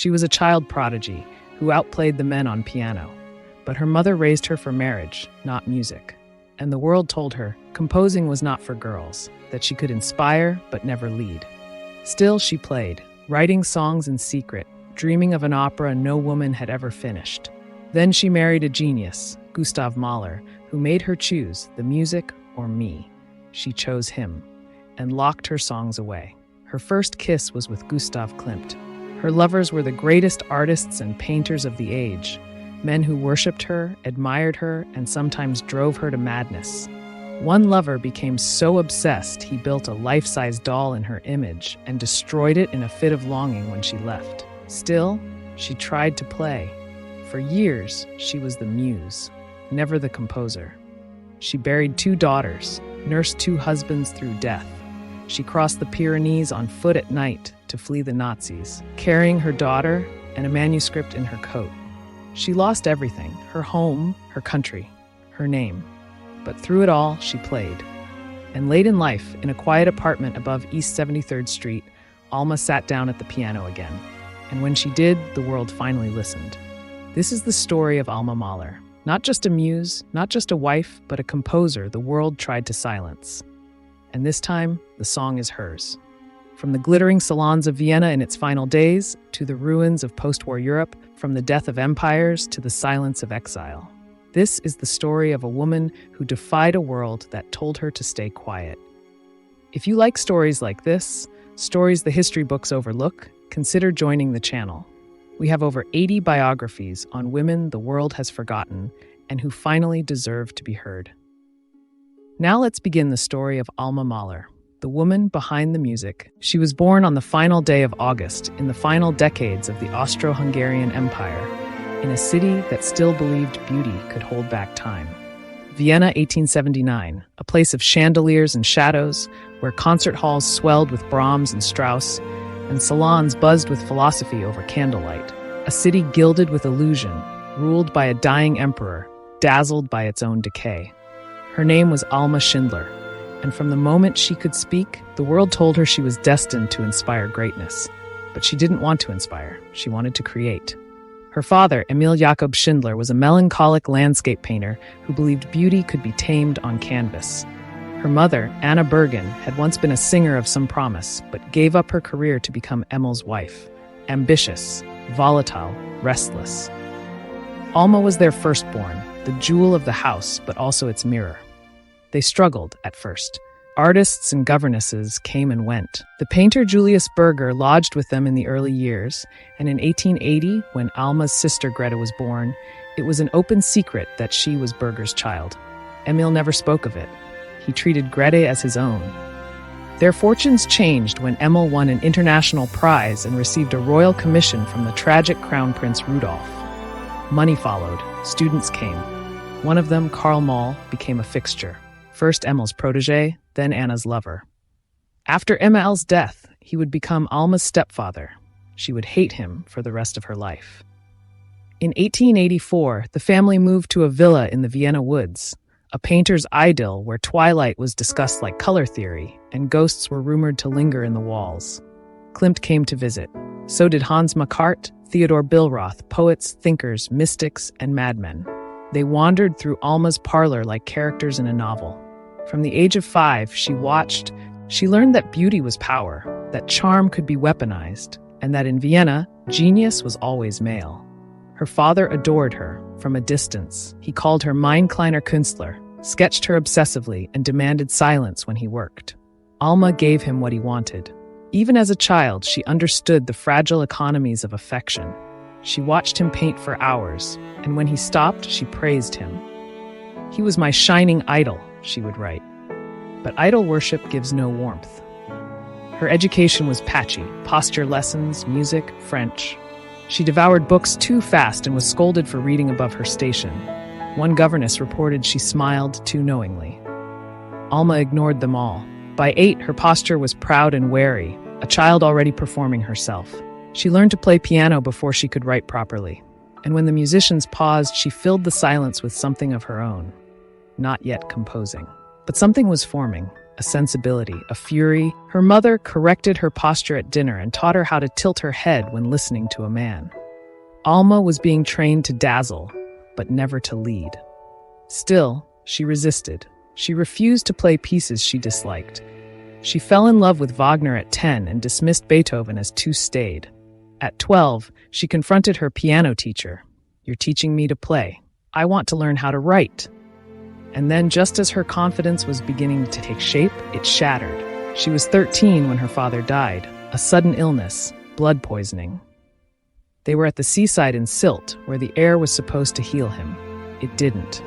She was a child prodigy who outplayed the men on piano. But her mother raised her for marriage, not music. And the world told her composing was not for girls, that she could inspire but never lead. Still, she played, writing songs in secret, dreaming of an opera no woman had ever finished. Then she married a genius, Gustav Mahler, who made her choose the music or me. She chose him and locked her songs away. Her first kiss was with Gustav Klimt. Her lovers were the greatest artists and painters of the age, men who worshipped her, admired her, and sometimes drove her to madness. One lover became so obsessed he built a life-size doll in her image and destroyed it in a fit of longing when she left. Still, she tried to play. For years, she was the muse, never the composer. She buried 2 daughters, nursed 2 husbands through death. She crossed the Pyrenees on foot at night to flee the Nazis, carrying her daughter and a manuscript in her coat. She lost everything, her home, her country, her name. But through it all, she played. And late in life, in a quiet apartment above East 73rd Street, Alma sat down at the piano again. And when she did, the world finally listened. This is the story of Alma Mahler. Not just a muse, not just a wife, but a composer the world tried to silence. And this time, the song is hers. From the glittering salons of Vienna in its final days, to the ruins of post-war Europe, from the death of empires to the silence of exile. This is the story of a woman who defied a world that told her to stay quiet. If you like stories like this, stories the history books overlook, consider joining the channel. We have over 80 biographies on women the world has forgotten and who finally deserve to be heard. Now let's begin the story of Alma Mahler, the woman behind the music. She was born on the final day of August in the final decades of the Austro-Hungarian Empire, in a city that still believed beauty could hold back time. Vienna, 1879, a place of chandeliers and shadows, where concert halls swelled with Brahms and Strauss, and salons buzzed with philosophy over candlelight. A city gilded with illusion, ruled by a dying emperor, dazzled by its own decay. Her name was Alma Schindler, and from the moment she could speak, the world told her she was destined to inspire greatness. But she didn't want to inspire, she wanted to create. Her father, Emil Jakob Schindler, was a melancholic landscape painter who believed beauty could be tamed on canvas. Her mother, Anna Bergen, had once been a singer of some promise, but gave up her career to become Emil's wife. Ambitious, volatile, restless. Alma was their firstborn, the jewel of the house, but also its mirror. They struggled at first. Artists and governesses came and went. The painter Julius Berger lodged with them in the early years, and in 1880, when Alma's sister Greta was born, it was an open secret that she was Berger's child. Emil never spoke of it. He treated Greta as his own. Their fortunes changed when Emil won an international prize and received a royal commission from the tragic Crown Prince Rudolf. Money followed. Students came. One of them, Karl Moll, became a fixture. First Emil's protege, then Anna's lover. After Emil's death, he would become Alma's stepfather. She would hate him for the rest of her life. In 1884, the family moved to a villa in the Vienna woods, a painter's idyll where twilight was discussed like color theory, and ghosts were rumored to linger in the walls. Klimt came to visit. So did Hans Makart, Theodor Billroth, poets, thinkers, mystics, and madmen. They wandered through Alma's parlor like characters in a novel. From the age of 5, she watched. She learned that beauty was power, that charm could be weaponized, and that in Vienna, genius was always male. Her father adored her from a distance. He called her Mein kleiner Künstler, sketched her obsessively, and demanded silence when he worked. Alma gave him what he wanted. Even as a child, she understood the fragile economies of affection. She watched him paint for hours, and when he stopped, she praised him. "He was my shining idol," she would write. But idol worship gives no warmth. Her education was patchy: posture lessons, music, French. She devoured books too fast and was scolded for reading above her station. One governess reported she smiled too knowingly. Alma ignored them all. By 8, her posture was proud and wary, a child already performing herself. She learned to play piano before she could write properly. And when the musicians paused, she filled the silence with something of her own. Not yet composing. But something was forming, a sensibility, a fury. Her mother corrected her posture at dinner and taught her how to tilt her head when listening to a man. Alma was being trained to dazzle, but never to lead. Still, she resisted. She refused to play pieces she disliked. She fell in love with Wagner at 10 and dismissed Beethoven as too staid. At 12, she confronted her piano teacher. "You're teaching me to play. I want to learn how to write." And then, just as her confidence was beginning to take shape, it shattered. She was 13 when her father died, a sudden illness, blood poisoning. They were at the seaside in Sylt, where the air was supposed to heal him. It didn't.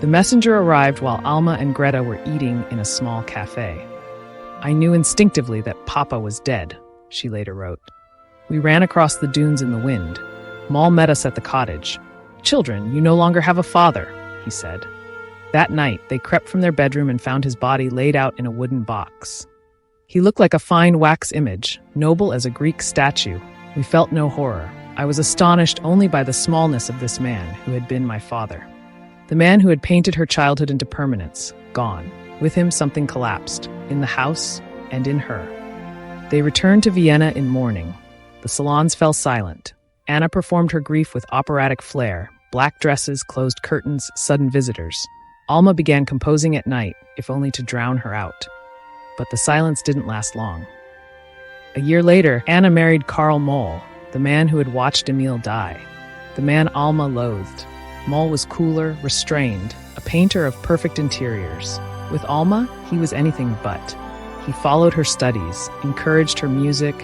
The messenger arrived while Alma and Greta were eating in a small cafe. "I knew instinctively that Papa was dead," she later wrote. "We ran across the dunes in the wind. Maul met us at the cottage. 'Children, you no longer have a father,' he said." That night, they crept from their bedroom and found his body laid out in a wooden box. He looked like a fine wax image, noble as a Greek statue. We felt no horror. I was astonished only by the smallness of this man who had been my father. The man who had painted her childhood into permanence, gone. With him, something collapsed, in the house and in her. They returned to Vienna in mourning. The salons fell silent. Anna performed her grief with operatic flair, black dresses, closed curtains, sudden visitors. Alma began composing at night, if only to drown her out. But the silence didn't last long. A year later, Anna married Karl Moll, the man who had watched Emil die, the man Alma loathed. Moll was cooler, restrained, a painter of perfect interiors. With Alma, he was anything but. He followed her studies, encouraged her music,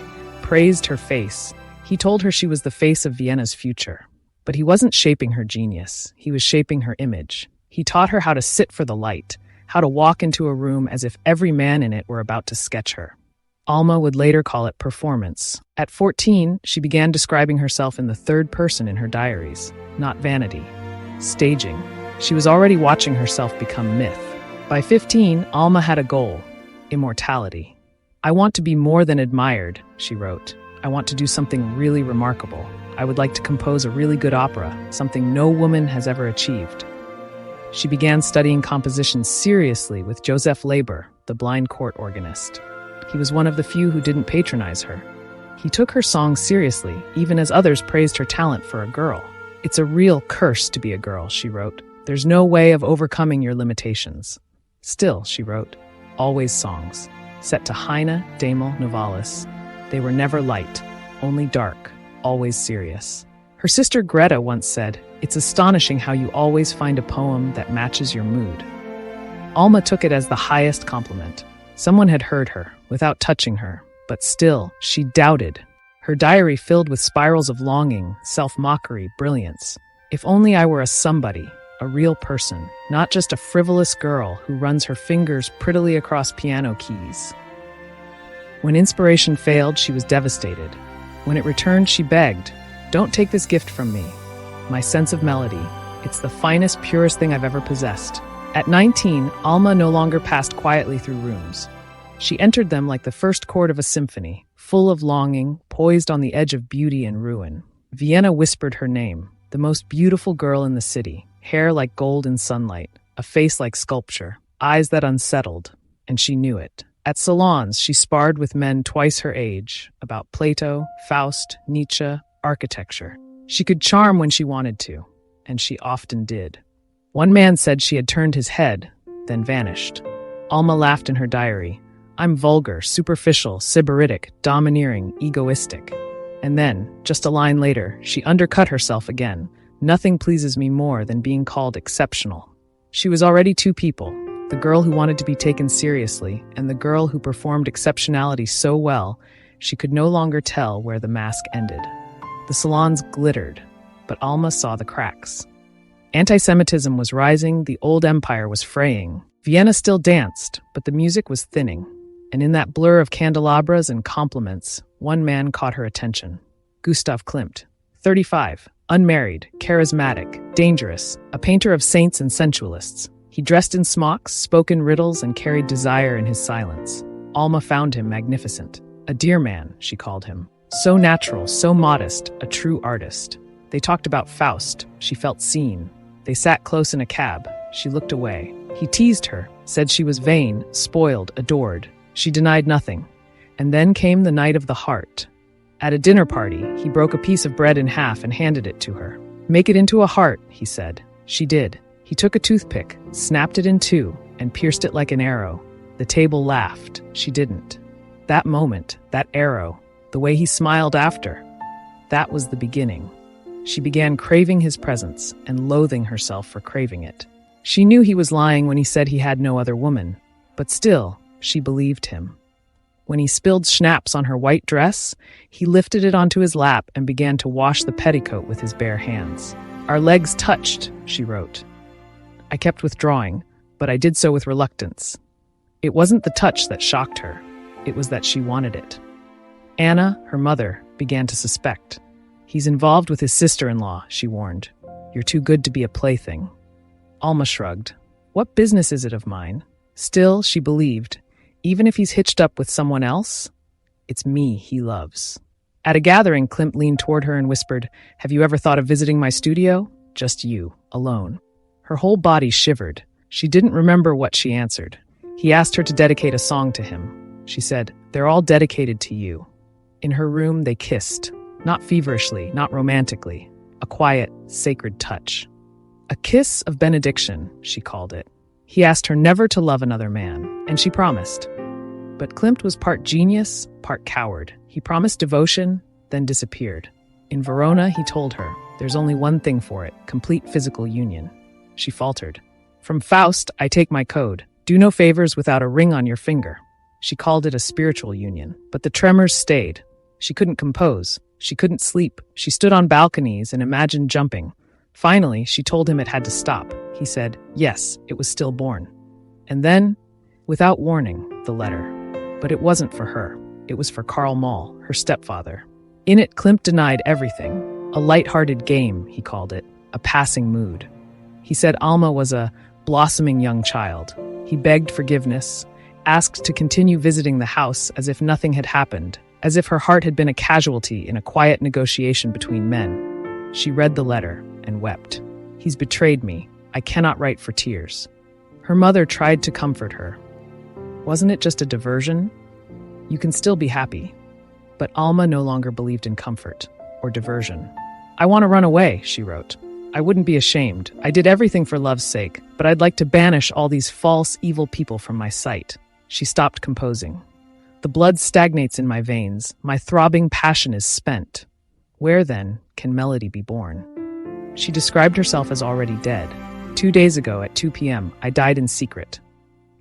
praised her face. He told her she was the face of Vienna's future. But he wasn't shaping her genius. He was shaping her image. He taught her how to sit for the light, how to walk into a room as if every man in it were about to sketch her. Alma would later call it performance. At 14, she began describing herself in the third person in her diaries, not vanity. Staging. She was already watching herself become myth. By 15, Alma had a goal: immortality. "I want to be more than admired," she wrote. "I want to do something really remarkable. I would like to compose a really good opera, something no woman has ever achieved." She began studying composition seriously with Joseph Leber, the blind court organist. He was one of the few who didn't patronize her. He took her songs seriously, even as others praised her talent for a girl. "It's a real curse to be a girl," she wrote. "There's no way of overcoming your limitations." Still, she wrote, always songs, set to Heine, Damel, Novalis. They were never light, only dark, always serious. Her sister Greta once said, "It's astonishing how you always find a poem that matches your mood." Alma took it as the highest compliment. Someone had heard her, without touching her, but still, she doubted. Her diary filled with spirals of longing, self-mockery, brilliance. "If only I were a somebody, a real person, not just a frivolous girl who runs her fingers prettily across piano keys." When inspiration failed, she was devastated. When it returned, she begged, "Don't take this gift from me. My sense of melody, it's the finest, purest thing I've ever possessed." At 19, Alma no longer passed quietly through rooms. She entered them like the first chord of a symphony, full of longing, poised on the edge of beauty and ruin. Vienna whispered her name, the most beautiful girl in the city, hair like gold in sunlight, a face like sculpture, eyes that unsettled, and she knew it. At salons, she sparred with men twice her age, about Plato, Faust, Nietzsche, architecture. She could charm when she wanted to, and she often did. One man said she had turned his head, then vanished. Alma laughed in her diary. "I'm vulgar, superficial, sybaritic, domineering, egoistic." And then, just a line later, she undercut herself again. "Nothing pleases me more than being called exceptional." She was already two people, the girl who wanted to be taken seriously and the girl who performed exceptionality so well, she could no longer tell where the mask ended. The salons glittered, but Alma saw the cracks. Anti-Semitism was rising, the old empire was fraying. Vienna still danced, but the music was thinning. And in that blur of candelabras and compliments, one man caught her attention. Gustav Klimt, 35, unmarried, charismatic, dangerous, a painter of saints and sensualists. He dressed in smocks, spoke in riddles, and carried desire in his silence. Alma found him magnificent. A dear man, she called him. So natural, so modest, a true artist. They talked about Faust. She felt seen. They sat close in a cab. She looked away. He teased her, said she was vain, spoiled, adored. She denied nothing. And then came the night of the heart. At a dinner party, he broke a piece of bread in half and handed it to her. "Make it into a heart," he said. She did. He took a toothpick, snapped it in two, and pierced it like an arrow. The table laughed. She didn't. That moment, that arrow, the way he smiled after, that was the beginning. She began craving his presence and loathing herself for craving it. She knew he was lying when he said he had no other woman, but still, she believed him. When he spilled schnapps on her white dress, he lifted it onto his lap and began to wash the petticoat with his bare hands. "Our legs touched," she wrote. "I kept withdrawing, but I did so with reluctance. It wasn't the touch that shocked her. It was that she wanted it." Anna, her mother, began to suspect. "He's involved with his sister-in-law," she warned. "You're too good to be a plaything." Alma shrugged. "What business is it of mine?" Still, she believed, even if he's hitched up with someone else, it's me he loves. At a gathering, Klimt leaned toward her and whispered, "Have you ever thought of visiting my studio? Just you, alone." Her whole body shivered. She didn't remember what she answered. He asked her to dedicate a song to him. She said, "They're all dedicated to you." In her room, they kissed. Not feverishly, not romantically. A quiet, sacred touch. A kiss of benediction, she called it. He asked her never to love another man, and she promised. But Klimt was part genius, part coward. He promised devotion, then disappeared. In Verona, he told her, "There's only one thing for it, complete physical union." She faltered. "From Faust, I take my code. Do no favors without a ring on your finger." She called it a spiritual union, but the tremors stayed. She couldn't compose. She couldn't sleep. She stood on balconies and imagined jumping. Finally, she told him it had to stop. He said, yes, it was stillborn. And then, without warning, the letter. But it wasn't for her. It was for Karl Moll, her stepfather. In it, Klimt denied everything. A light-hearted game, he called it. A passing mood. He said Alma was a blossoming young child. He begged forgiveness, asked to continue visiting the house as if nothing had happened, as if her heart had been a casualty in a quiet negotiation between men. She read the letter and wept. "He's betrayed me. I cannot write for tears." Her mother tried to comfort her. "Wasn't it just a diversion? You can still be happy." But Alma no longer believed in comfort or diversion. "I want to run away," she wrote. "I wouldn't be ashamed. I did everything for love's sake, but I'd like to banish all these false, evil people from my sight." She stopped composing. "The blood stagnates in my veins. My throbbing passion is spent. Where, then, can melody be born?" She described herself as already dead. 2 days ago at 2 p.m., I died in secret.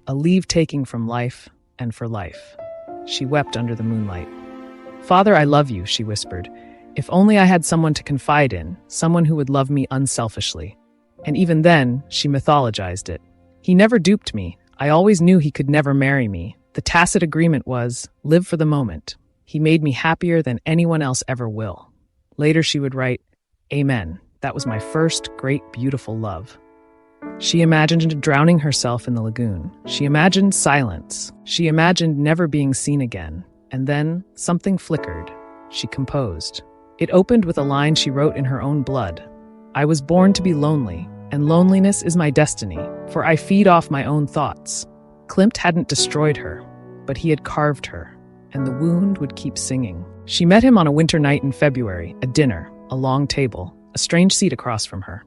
A leave-taking from life and for life. She wept under the moonlight. "Father, I love you," she whispered. "If only I had someone to confide in, someone who would love me unselfishly." And even then, she mythologized it. "He never duped me. I always knew he could never marry me. The tacit agreement was, live for the moment. He made me happier than anyone else ever will." Later she would write, "Amen. That was my first great, beautiful love." She imagined drowning herself in the lagoon. She imagined silence. She imagined never being seen again. And then something flickered. She composed. It opened with a line she wrote in her own blood. "I was born to be lonely, and loneliness is my destiny, for I feed off my own thoughts." Klimt hadn't destroyed her, but he had carved her, and the wound would keep singing. She met him on a winter night in February, a dinner, a long table, a strange seat across from her.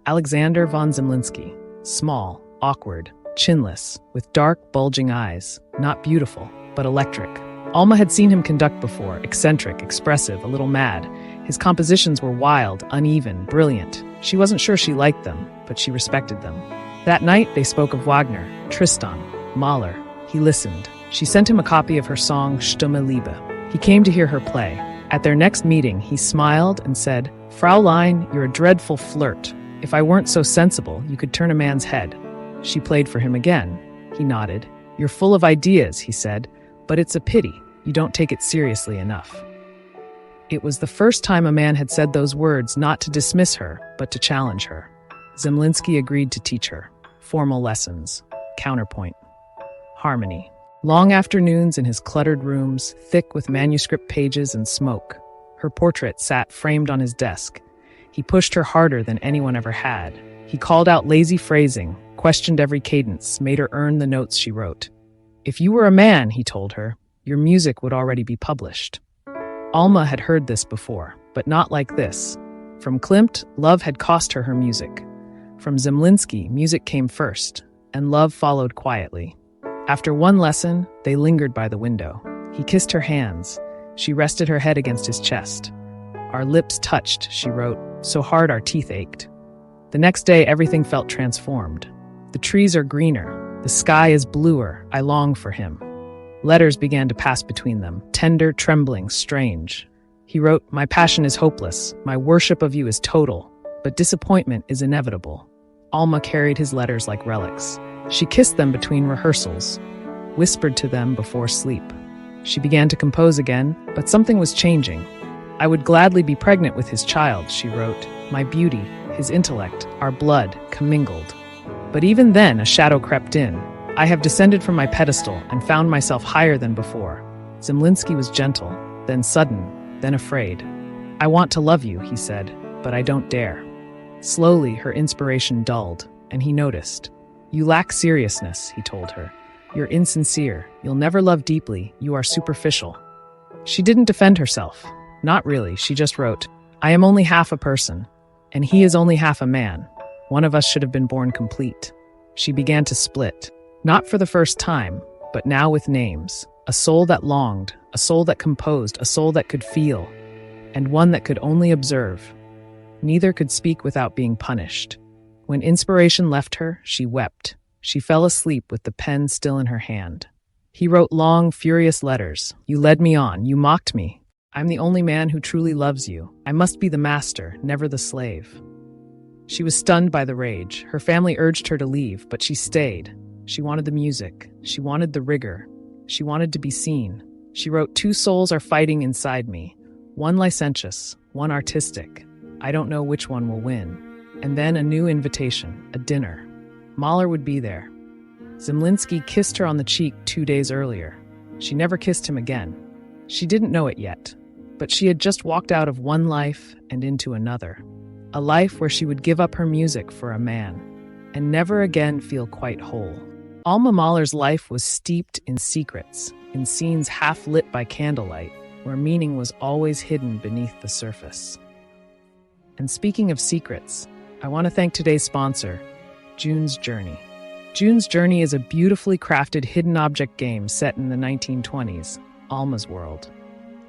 Alexander von Zemlinsky, small, awkward, chinless, with dark, bulging eyes, not beautiful, but electric. Alma had seen him conduct before, eccentric, expressive, a little mad. His compositions were wild, uneven, brilliant. She wasn't sure she liked them, but she respected them. That night, they spoke of Wagner, Tristan, Mahler. He listened. She sent him a copy of her song Stumme Liebe. He came to hear her play. At their next meeting, he smiled and said, "Fraulein, you're a dreadful flirt. If I weren't so sensible, you could turn a man's head." She played for him again. He nodded. "You're full of ideas," he said, "but it's a pity. You don't take it seriously enough." It was the first time a man had said those words not to dismiss her, but to challenge her. Zemlinsky agreed to teach her. Formal lessons. Counterpoint. Harmony. Long afternoons in his cluttered rooms, thick with manuscript pages and smoke. Her portrait sat framed on his desk. He pushed her harder than anyone ever had. He called out lazy phrasing, questioned every cadence, made her earn the notes she wrote. If you were a man, he told her, your music would already be published. Alma had heard this before, but not like this. From Klimt, love had cost her music. From Zemlinsky, music came first, and love followed quietly. After one lesson, they lingered by the window. He kissed her hands. She rested her head against his chest. Our lips touched, she wrote, so hard our teeth ached. The next day, everything felt transformed. The trees are greener. The sky is bluer. I long for him. Letters began to pass between them, tender, trembling, strange. He wrote, my passion is hopeless. My worship of you is total, but disappointment is inevitable. Alma carried his letters like relics. She kissed them between rehearsals, whispered to them before sleep. She began to compose again, but something was changing. I would gladly be pregnant with his child, she wrote. My beauty, his intellect, our blood, commingled. But even then, a shadow crept in. I have descended from my pedestal and found myself higher than before. Zemlinsky was gentle, then sudden, then afraid. I want to love you, he said, but I don't dare. Slowly, her inspiration dulled, and he noticed. You lack seriousness, he told her. You're insincere. You'll never love deeply. You are superficial. She didn't defend herself. Not really. She just wrote, I am only half a person, and he is only half a man. One of us should have been born complete. She began to split. Not for the first time, but now with names. A soul that longed, a soul that composed, a soul that could feel, and one that could only observe. Neither could speak without being punished. When inspiration left her, she wept. She fell asleep with the pen still in her hand. He wrote long, furious letters. You led me on. You mocked me. I'm the only man who truly loves you. I must be the master, never the slave. She was stunned by the rage. Her family urged her to leave, but she stayed. She wanted the music. She wanted the rigor. She wanted to be seen. She wrote, 2 souls are fighting inside me. One licentious, one artistic. I don't know which one will win. And then a new invitation, a dinner. Mahler would be there. Zemlinsky kissed her on the cheek 2 days earlier. She never kissed him again. She didn't know it yet, but she had just walked out of one life and into another. A life where she would give up her music for a man and never again feel quite whole. Alma Mahler's life was steeped in secrets, in scenes half lit by candlelight, where meaning was always hidden beneath the surface. And speaking of secrets, I want to thank today's sponsor, June's Journey. June's Journey is a beautifully crafted hidden object game set in the 1920s, Alma's world.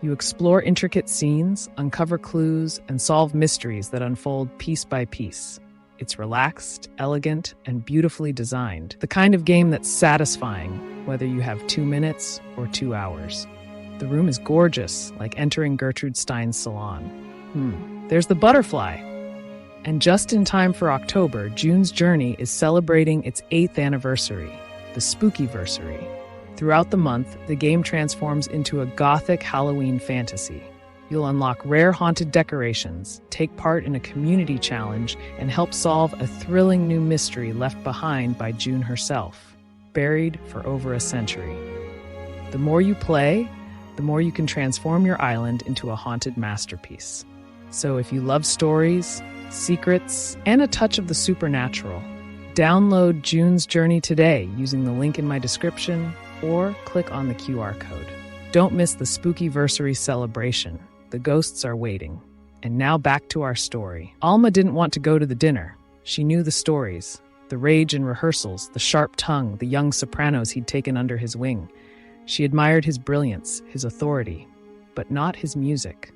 You explore intricate scenes, uncover clues, and solve mysteries that unfold piece by piece. It's relaxed, elegant, and beautifully designed. The kind of game that's satisfying, whether you have 2 minutes or 2 hours. The room is gorgeous, like entering Gertrude Stein's salon. There's the butterfly. And just in time for October, June's Journey is celebrating its 8th anniversary, the Spookyversary. Throughout the month, the game transforms into a gothic Halloween fantasy. You'll unlock rare haunted decorations, take part in a community challenge, and help solve a thrilling new mystery left behind by June herself, buried for over a century. The more you play, the more you can transform your island into a haunted masterpiece. So if you love stories, secrets, and a touch of the supernatural, download June's Journey today using the link in my description or click on the QR code. Don't miss the Spookyversary celebration. The ghosts are waiting. And now back to our story. Alma didn't want to go to the dinner. She knew the stories, the rage in rehearsals, the sharp tongue, the young sopranos he'd taken under his wing. She admired his brilliance, his authority, but not his music.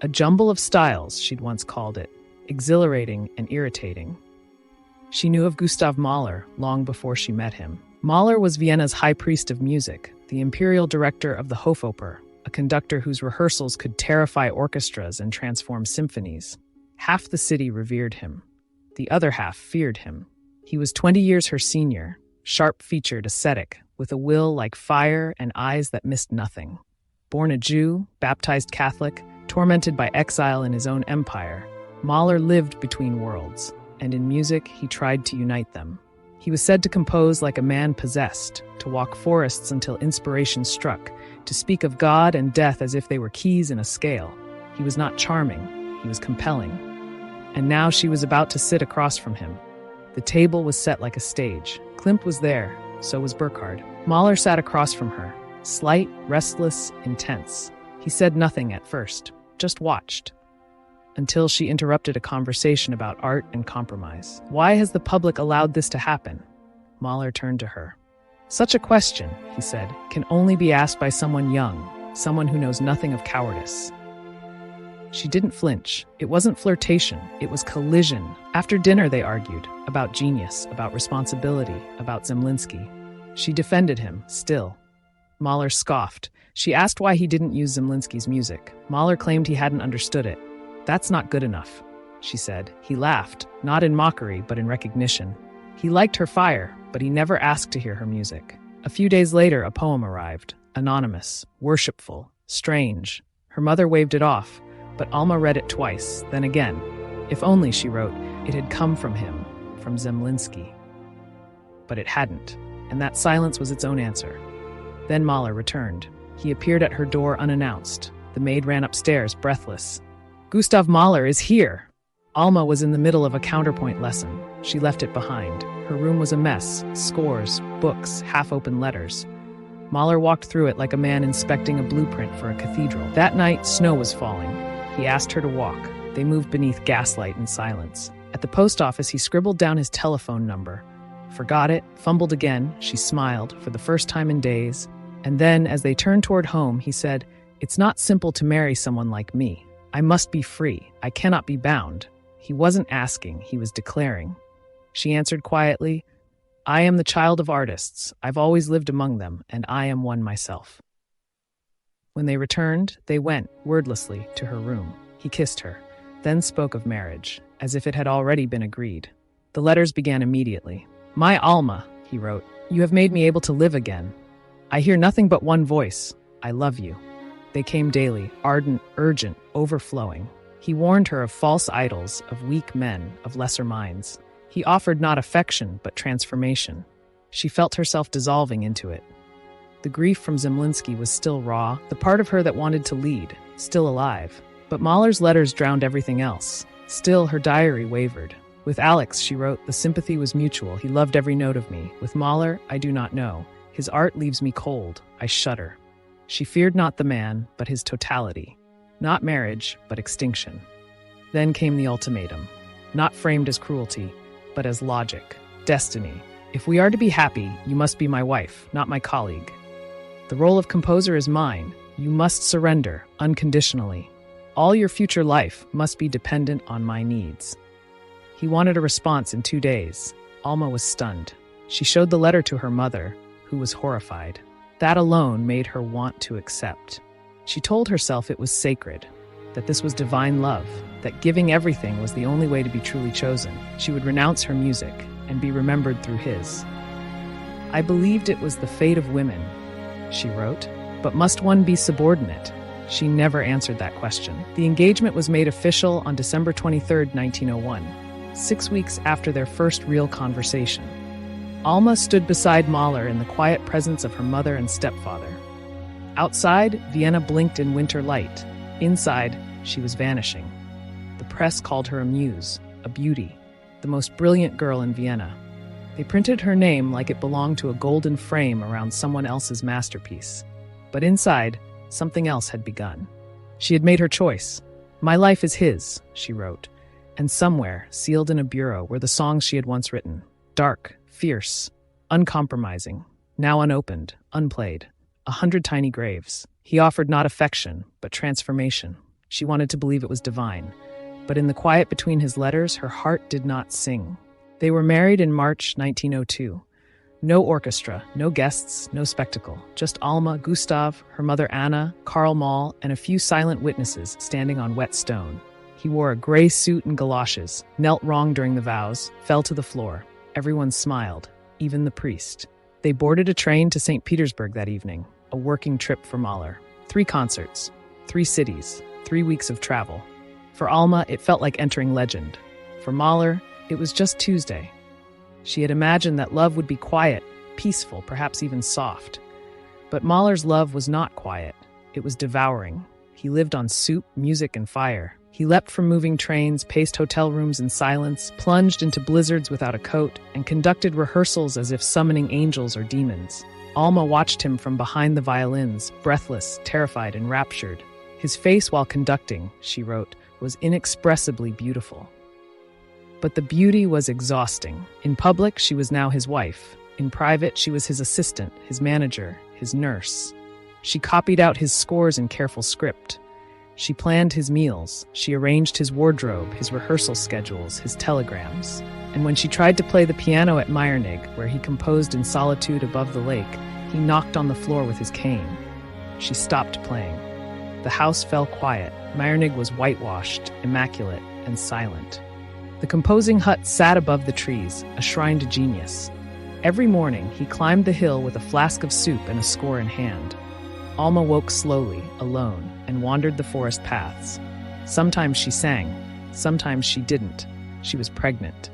A jumble of styles, she'd once called it, exhilarating and irritating. She knew of Gustav Mahler long before she met him. Mahler was Vienna's high priest of music, the imperial director of the Hofoper, a conductor whose rehearsals could terrify orchestras and transform symphonies. Half the city revered him. The other half feared him. He was 20 years her senior, sharp-featured, ascetic, with a will like fire and eyes that missed nothing. Born a Jew, baptized Catholic, tormented by exile in his own empire, Mahler lived between worlds, and in music he tried to unite them. He was said to compose like a man possessed, to walk forests until inspiration struck, to speak of God and death as if they were keys in a scale. He was not charming, he was compelling. And now she was about to sit across from him. The table was set like a stage. Klimt was there, so was Burkhard. Mahler sat across from her, slight, restless, intense. He said nothing at first, just watched, until she interrupted a conversation about art and compromise. Why has the public allowed this to happen? Mahler turned to her. Such a question, he said, can only be asked by someone young, someone who knows nothing of cowardice. She didn't flinch. It wasn't flirtation, it was collision. After dinner they argued, about genius, about responsibility, about Zemlinsky. She defended him, still. Mahler scoffed. She asked why he didn't use Zemlinsky's music. Mahler claimed he hadn't understood it. That's not good enough, she said. He laughed, not in mockery, but in recognition. He liked her fire, but he never asked to hear her music. A few days later, a poem arrived. Anonymous, worshipful, strange. Her mother waved it off, but Alma read it twice, then again. If only, she wrote, it had come from him, from Zemlinsky. But it hadn't, and that silence was its own answer. Then Mahler returned. He appeared at her door unannounced. The maid ran upstairs, breathless. Gustav Mahler is here! Alma was in the middle of a counterpoint lesson. She left it behind. Her room was a mess, scores, books, half-open letters. Mahler walked through it like a man inspecting a blueprint for a cathedral. That night, snow was falling. He asked her to walk. They moved beneath gaslight in silence. At the post office, he scribbled down his telephone number. Forgot it, fumbled again. She smiled, for the first time in days. And then, as they turned toward home, he said, "It's not simple to marry someone like me. I must be free. I cannot be bound." He wasn't asking, he was declaring. She answered quietly, "I am the child of artists. I've always lived among them, and I am one myself." When they returned, they went, wordlessly, to her room. He kissed her, then spoke of marriage, as if it had already been agreed. The letters began immediately. "My Alma," he wrote, "you have made me able to live again. I hear nothing but one voice. I love you." They came daily, ardent, urgent, overflowing. He warned her of false idols, of weak men, of lesser minds. He offered not affection, but transformation. She felt herself dissolving into it. The grief from Zemlinsky was still raw, the part of her that wanted to lead, still alive. But Mahler's letters drowned everything else. Still, her diary wavered. With Alex, she wrote, "The sympathy was mutual. He loved every note of me. With Mahler, I do not know. His art leaves me cold. I shudder." She feared not the man, but his totality. Not marriage, but extinction. Then came the ultimatum. Not framed as cruelty, but as logic, destiny. If we are to be happy, you must be my wife, not my colleague. The role of composer is mine. You must surrender, unconditionally. All your future life must be dependent on my needs. He wanted a response in 2 days. Alma was stunned. She showed the letter to her mother, who was horrified. That alone made her want to accept. She told herself it was sacred, that this was divine love, that giving everything was the only way to be truly chosen. She would renounce her music and be remembered through his. "I believed it was the fate of women," she wrote, "but must one be subordinate?" She never answered that question. The engagement was made official on December 23, 1901, 6 weeks after their first real conversation. Alma stood beside Mahler in the quiet presence of her mother and stepfather. Outside, Vienna blinked in winter light. Inside, she was vanishing. The press called her a muse, a beauty, the most brilliant girl in Vienna. They printed her name like it belonged to a golden frame around someone else's masterpiece. But inside, something else had begun. She had made her choice. "My life is his," she wrote. And somewhere, sealed in a bureau, were the songs she had once written. Dark, fierce, uncompromising, now unopened, unplayed. 100 tiny graves. He offered not affection, but transformation. She wanted to believe it was divine. But in the quiet between his letters, her heart did not sing. They were married in March 1902. No orchestra, no guests, no spectacle. Just Alma, Gustav, her mother Anna, Karl Moll, and a few silent witnesses standing on wet stone. He wore a gray suit and galoshes, knelt wrong during the vows, fell to the floor. Everyone smiled, even the priest. They boarded a train to St. Petersburg that evening, a working trip for Mahler. 3 concerts, 3 cities, 3 weeks of travel. For Alma, it felt like entering legend. For Mahler, it was just Tuesday. She had imagined that love would be quiet, peaceful, perhaps even soft. But Mahler's love was not quiet. It was devouring. He lived on soup, music, and fire. He leapt from moving trains, paced hotel rooms in silence, plunged into blizzards without a coat, and conducted rehearsals as if summoning angels or demons. Alma watched him from behind the violins, breathless, terrified, and raptured. His face while conducting, she wrote, was inexpressibly beautiful. But the beauty was exhausting. In public, she was now his wife. In private, she was his assistant, his manager, his nurse. She copied out his scores in careful script. She planned his meals. She arranged his wardrobe, his rehearsal schedules, his telegrams. And when she tried to play the piano at Meyernig, where he composed in solitude above the lake, he knocked on the floor with his cane. She stopped playing. The house fell quiet. Meyernig was whitewashed, immaculate, and silent. The composing hut sat above the trees, a shrine to genius. Every morning, he climbed the hill with a flask of soup and a score in hand. Alma woke slowly, alone, and wandered the forest paths. Sometimes she sang, sometimes she didn't. She was pregnant.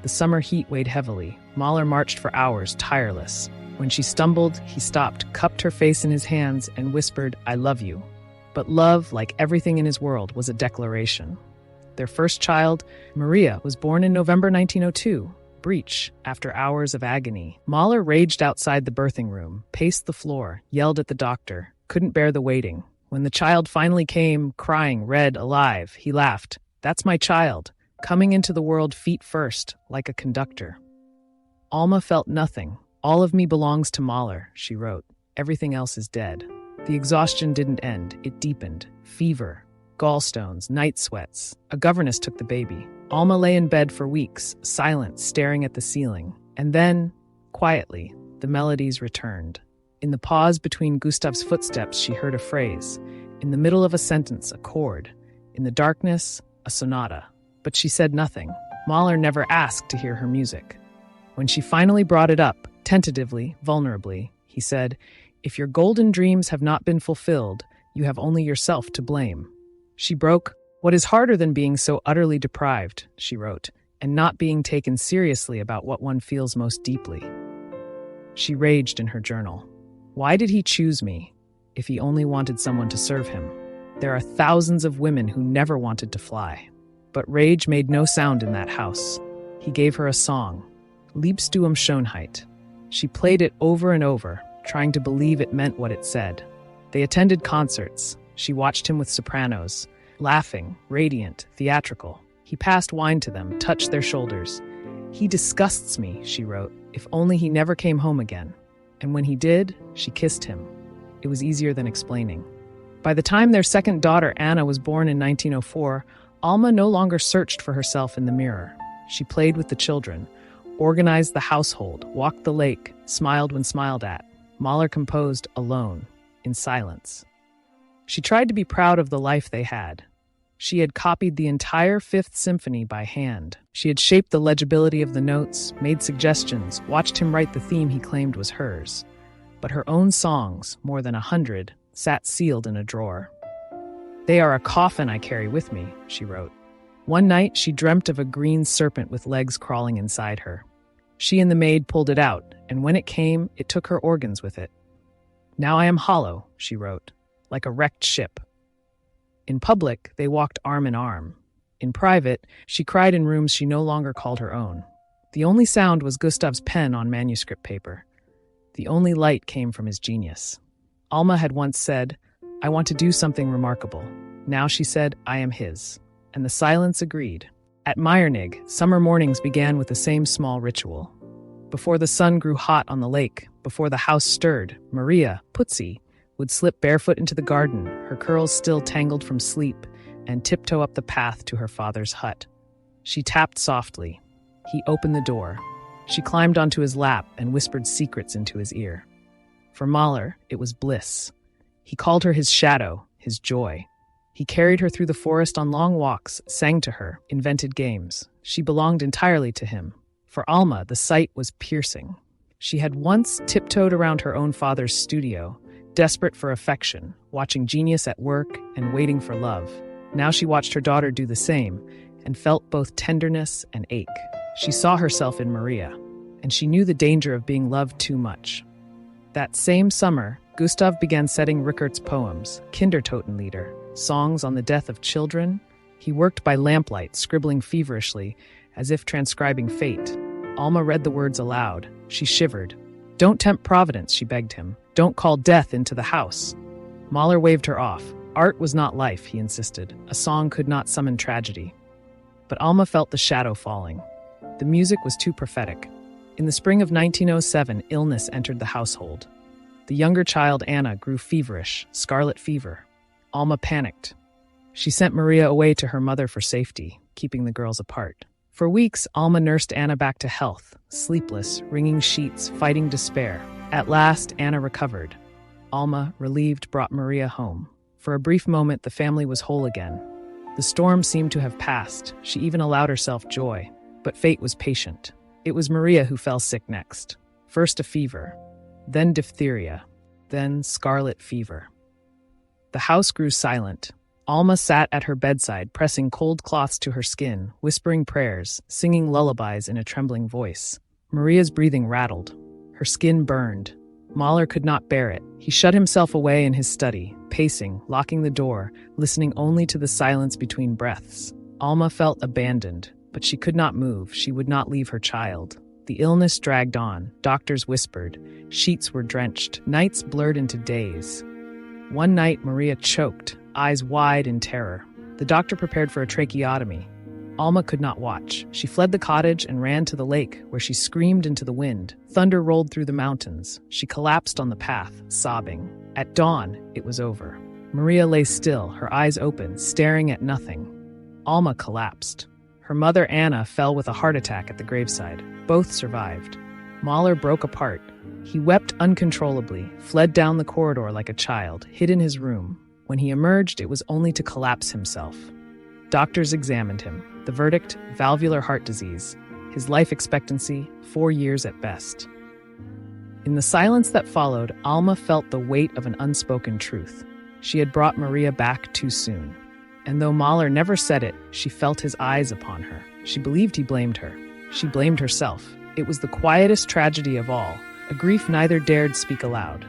The summer heat weighed heavily. Mahler marched for hours, tireless. When she stumbled, he stopped, cupped her face in his hands, and whispered, "I love you." But love, like everything in his world, was a declaration. Their first child, Maria, was born in November 1902. Breech, after hours of agony. Mahler raged outside the birthing room, paced the floor, yelled at the doctor, couldn't bear the waiting. When the child finally came, crying, red, alive, he laughed. "That's my child, coming into the world feet first, like a conductor." Alma felt nothing. "All of me belongs to Mahler," she wrote. "Everything else is dead." The exhaustion didn't end, it deepened. Fever, gallstones, night sweats. A governess took the baby. Alma lay in bed for weeks, silent, staring at the ceiling. And then, quietly, the melodies returned. In the pause between Gustav's footsteps, she heard a phrase. In the middle of a sentence, a chord. In the darkness, a sonata. But she said nothing. Mahler never asked to hear her music. When she finally brought it up, tentatively, vulnerably, he said, "If your golden dreams have not been fulfilled, you have only yourself to blame." She broke. "What is harder than being so utterly deprived," she wrote, "and not being taken seriously about what one feels most deeply." She raged in her journal. Why did he choose me, if he only wanted someone to serve him? There are thousands of women who never wanted to fly. But rage made no sound in that house. He gave her a song, Liebst du um Schönheit. She played it over and over, trying to believe it meant what it said. They attended concerts. She watched him with sopranos, laughing, radiant, theatrical. He passed wine to them, touched their shoulders. "He disgusts me," she wrote. "If only he never came home again." And when he did, she kissed him. It was easier than explaining. By the time their second daughter, Anna, was born in 1904, Alma no longer searched for herself in the mirror. She played with the children, organized the household, walked the lake, smiled when smiled at. Mahler composed alone, in silence. She tried to be proud of the life they had. She had copied the entire Fifth Symphony by hand. She had shaped the legibility of the notes, made suggestions, watched him write the theme he claimed was hers. But her own songs, more than 100, sat sealed in a drawer. "They are a coffin I carry with me," she wrote. One night, she dreamt of a green serpent with legs crawling inside her. She and the maid pulled it out, and when it came, it took her organs with it. "Now I am hollow," she wrote, "like a wrecked ship." In public, they walked arm in arm. In private, she cried in rooms she no longer called her own. The only sound was Gustav's pen on manuscript paper. The only light came from his genius. Alma had once said, "I want to do something remarkable." Now she said, "I am his." And the silence agreed. At Meyernig, summer mornings began with the same small ritual. Before the sun grew hot on the lake, before the house stirred, Maria, Putzi, would slip barefoot into the garden, her curls still tangled from sleep, and tiptoe up the path to her father's hut. She tapped softly. He opened the door. She climbed onto his lap and whispered secrets into his ear. For Mahler, it was bliss. He called her his shadow, his joy. He carried her through the forest on long walks, sang to her, invented games. She belonged entirely to him. For Alma, the sight was piercing. She had once tiptoed around her own father's studio, desperate for affection, watching genius at work and waiting for love. Now she watched her daughter do the same and felt both tenderness and ache. She saw herself in Maria, and she knew the danger of being loved too much. That same summer, Gustav began setting Richard's poems, Kindertotenlieder, songs on the death of children. He worked by lamplight, scribbling feverishly, as if transcribing fate. Alma read the words aloud. She shivered. "Don't tempt Providence," she begged him. "Don't call death into the house." Mahler waved her off. Art was not life, he insisted. A song could not summon tragedy. But Alma felt the shadow falling. The music was too prophetic. In the spring of 1907, illness entered the household. The younger child, Anna, grew feverish, scarlet fever. Alma panicked. She sent Maria away to her mother for safety, keeping the girls apart. For weeks, Alma nursed Anna back to health, sleepless, wringing sheets, fighting despair. At last, Anna recovered. Alma, relieved, brought Maria home. For a brief moment, the family was whole again. The storm seemed to have passed. She even allowed herself joy. But fate was patient. It was Maria who fell sick next. First a fever, then diphtheria, then scarlet fever. The house grew silent. Alma sat at her bedside, pressing cold cloths to her skin, whispering prayers, singing lullabies in a trembling voice. Maria's breathing rattled. Her skin burned. Mahler could not bear it. He shut himself away in his study, pacing, locking the door, listening only to the silence between breaths. Alma felt abandoned, but she could not move. She would not leave her child. The illness dragged on. Doctors whispered. Sheets were drenched. Nights blurred into days. One night, Maria choked, eyes wide in terror. The doctor prepared for a tracheotomy. Alma could not watch. She fled the cottage and ran to the lake, where she screamed into the wind. Thunder rolled through the mountains. She collapsed on the path, sobbing. At dawn, it was over. Maria lay still, her eyes open, staring at nothing. Alma collapsed. Her mother, Anna, fell with a heart attack at the graveside. Both survived. Mahler broke apart. He wept uncontrollably, fled down the corridor like a child, hid in his room. When he emerged, it was only to collapse himself. Doctors examined him. The verdict, valvular heart disease. His life expectancy, 4 years at best. In the silence that followed, Alma felt the weight of an unspoken truth. She had brought Maria back too soon. And though Mahler never said it, she felt his eyes upon her. She believed he blamed her. She blamed herself. It was the quietest tragedy of all, a grief neither dared speak aloud.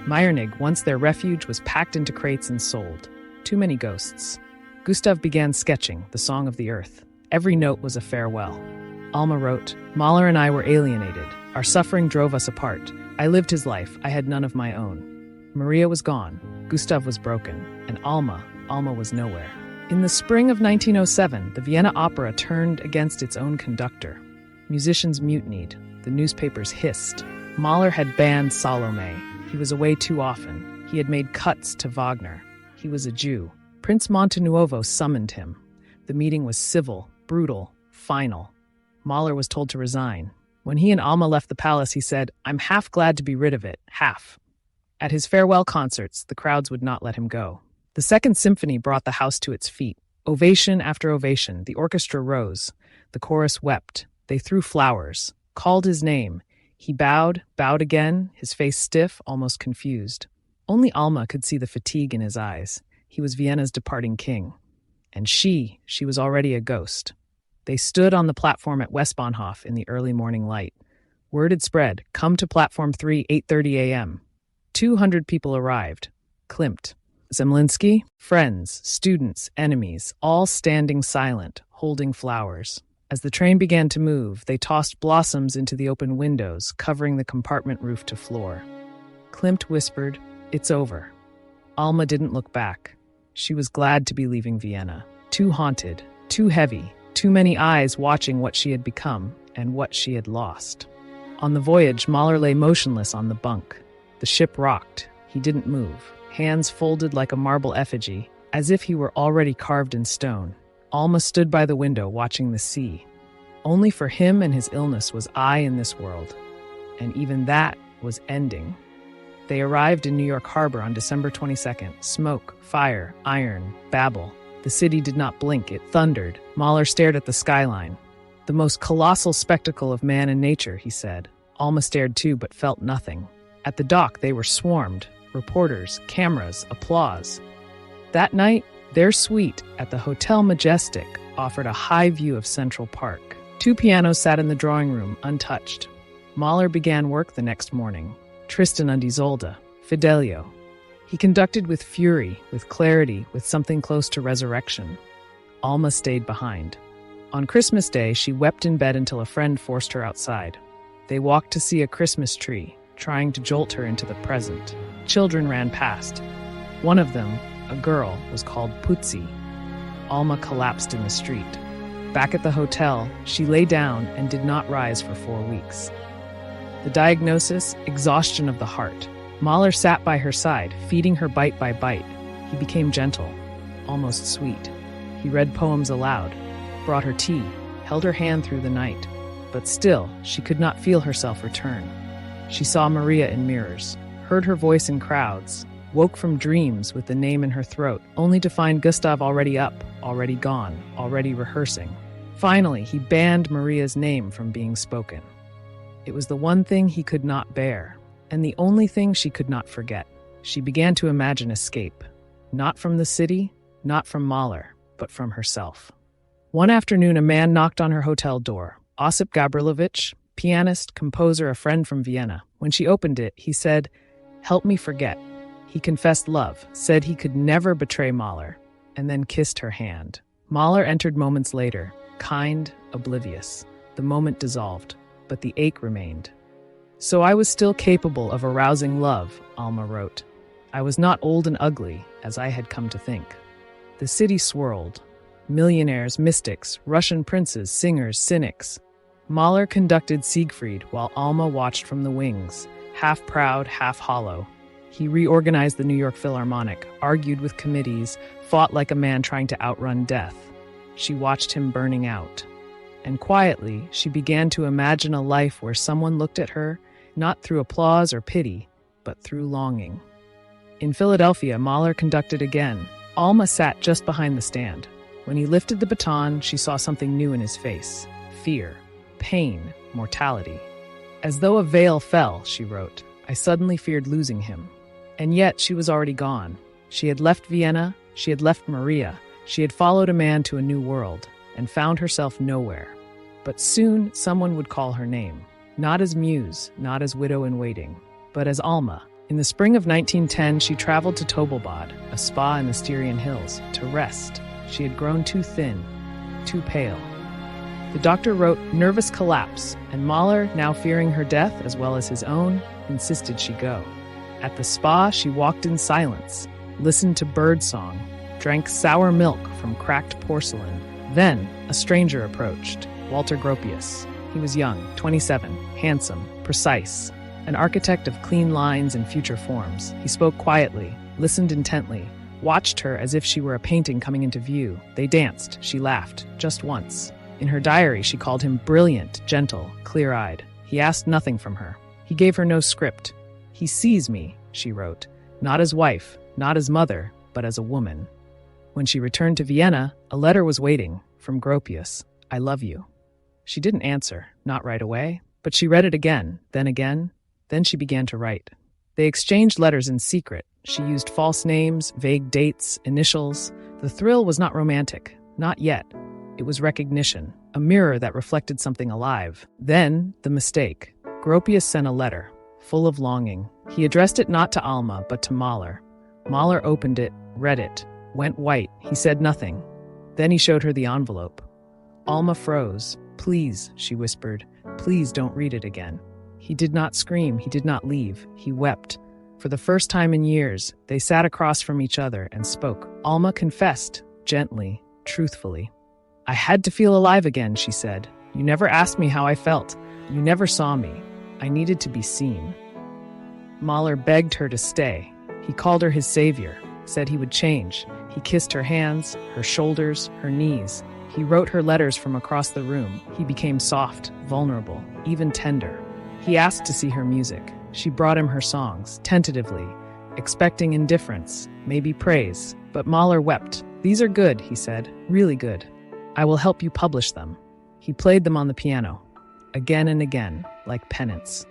Meyernig, once their refuge, was packed into crates and sold. Too many ghosts. Gustav began sketching, the song of the earth. Every note was a farewell. Alma wrote, "Mahler and I were alienated. Our suffering drove us apart. I lived his life. I had none of my own." Maria was gone. Gustav was broken. And Alma was nowhere. In the spring of 1907, the Vienna Opera turned against its own conductor. Musicians mutinied. The newspapers hissed. Mahler had banned Salome. He was away too often. He had made cuts to Wagner. He was a Jew. Prince Montenuovo summoned him. The meeting was civil, brutal, final. Mahler was told to resign. When he and Alma left the palace, he said, "I'm half glad to be rid of it, half." At his farewell concerts, the crowds would not let him go. The Second Symphony brought the house to its feet. Ovation after ovation, the orchestra rose. The chorus wept. They threw flowers, called his name. He bowed again, his face stiff, almost confused. Only Alma could see the fatigue in his eyes. He was Vienna's departing king. And she was already a ghost. They stood on the platform at Westbahnhof in the early morning light. Word had spread, "Come to platform 3, 8:30 a.m. 200 people arrived. Klimt, Zemlinsky, friends, students, enemies, all standing silent, holding flowers. As the train began to move, they tossed blossoms into the open windows, covering the compartment roof to floor. Klimt whispered, "It's over." Alma didn't look back. She was glad to be leaving Vienna. Too haunted, too heavy, too many eyes watching what she had become and what she had lost. On the voyage, Mahler lay motionless on the bunk. The ship rocked. He didn't move. Hands folded like a marble effigy, as if he were already carved in stone. Alma stood by the window watching the sea. Only for him and his illness was I in this world. And even that was ending. They arrived in New York Harbor on December 22nd. Smoke, fire, iron, babble. The city did not blink. It thundered. Mahler stared at the skyline. "The most colossal spectacle of man and nature," he said. Alma stared too, but felt nothing. At the dock, they were swarmed. Reporters, cameras, applause. That night, their suite at the Hotel Majestic offered a high view of Central Park. 2 pianos sat in the drawing room, untouched. Mahler began work the next morning. Tristan und Isolde, Fidelio. He conducted with fury, with clarity, with something close to resurrection. Alma stayed behind. On Christmas Day, she wept in bed until a friend forced her outside. They walked to see a Christmas tree, trying to jolt her into the present. Children ran past. One of them, a girl, was called Putzi. Alma collapsed in the street. Back at the hotel, she lay down and did not rise for 4 weeks. The diagnosis, exhaustion of the heart. Mahler sat by her side, feeding her bite by bite. He became gentle, almost sweet. He read poems aloud, brought her tea, held her hand through the night. But still, she could not feel herself return. She saw Maria in mirrors, heard her voice in crowds, woke from dreams with the name in her throat, only to find Gustav already up, already gone, already rehearsing. Finally, he banned Maria's name from being spoken. It was the one thing he could not bear, and the only thing she could not forget. She began to imagine escape, not from the city, not from Mahler, but from herself. One afternoon, a man knocked on her hotel door. Osip Gavrilovich, pianist, composer, a friend from Vienna. When she opened it, he said, "Help me forget." He confessed love, said he could never betray Mahler, and then kissed her hand. Mahler entered moments later, kind, oblivious. The moment dissolved, but the ache remained. "So I was still capable of arousing love," Alma wrote. "I was not old and ugly, as I had come to think." The city swirled. Millionaires, mystics, Russian princes, singers, cynics. Mahler conducted Siegfried while Alma watched from the wings, half proud, half hollow. He reorganized the New York Philharmonic, argued with committees, fought like a man trying to outrun death. She watched him burning out. And quietly, she began to imagine a life where someone looked at her, not through applause or pity, but through longing. In Philadelphia, Mahler conducted again. Alma sat just behind the stand. When he lifted the baton, she saw something new in his face. Fear, pain, mortality. "As though a veil fell," she wrote, "I suddenly feared losing him." And yet she was already gone. She had left Vienna, she had left Maria, she had followed a man to a new world, and found herself nowhere. But soon someone would call her name, not as muse, not as widow in waiting, but as Alma. In the spring of 1910, she traveled to Tobolbad, a spa in the Styrian Hills, to rest. She had grown too thin, too pale. The doctor wrote nervous collapse, and Mahler, now fearing her death as well as his own, insisted she go. At the spa, she walked in silence, listened to birdsong, drank sour milk from cracked porcelain. Then, a stranger approached, Walter Gropius. He was young, 27, handsome, precise, an architect of clean lines and future forms. He spoke quietly, listened intently, watched her as if she were a painting coming into view. They danced, she laughed, just once. In her diary, she called him brilliant, gentle, clear-eyed. He asked nothing from her. He gave her no script. "He sees me," she wrote, "not as wife, not as mother, but as a woman." When she returned to Vienna, a letter was waiting from Gropius. "I love you." She didn't answer, not right away, but she read it again. Then she began to write. They exchanged letters in secret. She used false names, vague dates, initials. The thrill was not romantic, not yet. It was recognition, a mirror that reflected something alive. Then, the mistake. Gropius sent a letter, full of longing. He addressed it not to Alma, but to Mahler. Mahler opened it, read it, went white. He said nothing. Then he showed her the envelope. Alma froze. "Please," she whispered, "please don't read it again." He did not scream, he did not leave. He wept. For the first time in years, they sat across from each other and spoke. Alma confessed, gently, truthfully. "I had to feel alive again," she said. "You never asked me how I felt. You never saw me. I needed to be seen." Mahler begged her to stay. He called her his savior, said he would change. He kissed her hands, her shoulders, her knees. He wrote her letters from across the room. He became soft, vulnerable, even tender. He asked to see her music. She brought him her songs, tentatively, expecting indifference, maybe praise. But Mahler wept. "These are good," he said, "really good. I will help you publish them." He played them on the piano, again and again, like penance.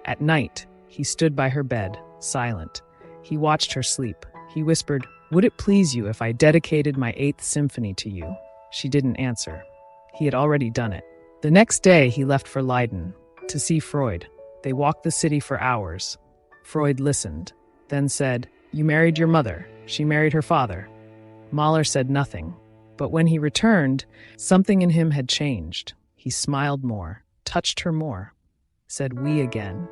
At night, he stood by her bed, silent. He watched her sleep. He whispered, "Would it please you if I dedicated my 8th symphony to you?" She didn't answer. He had already done it. The next day, he left for Leiden, to see Freud. They walked the city for hours. Freud listened, then said, "You married your mother. She married her father." Mahler said nothing, But when he returned, something in him had changed. He smiled more, touched her more, said we again.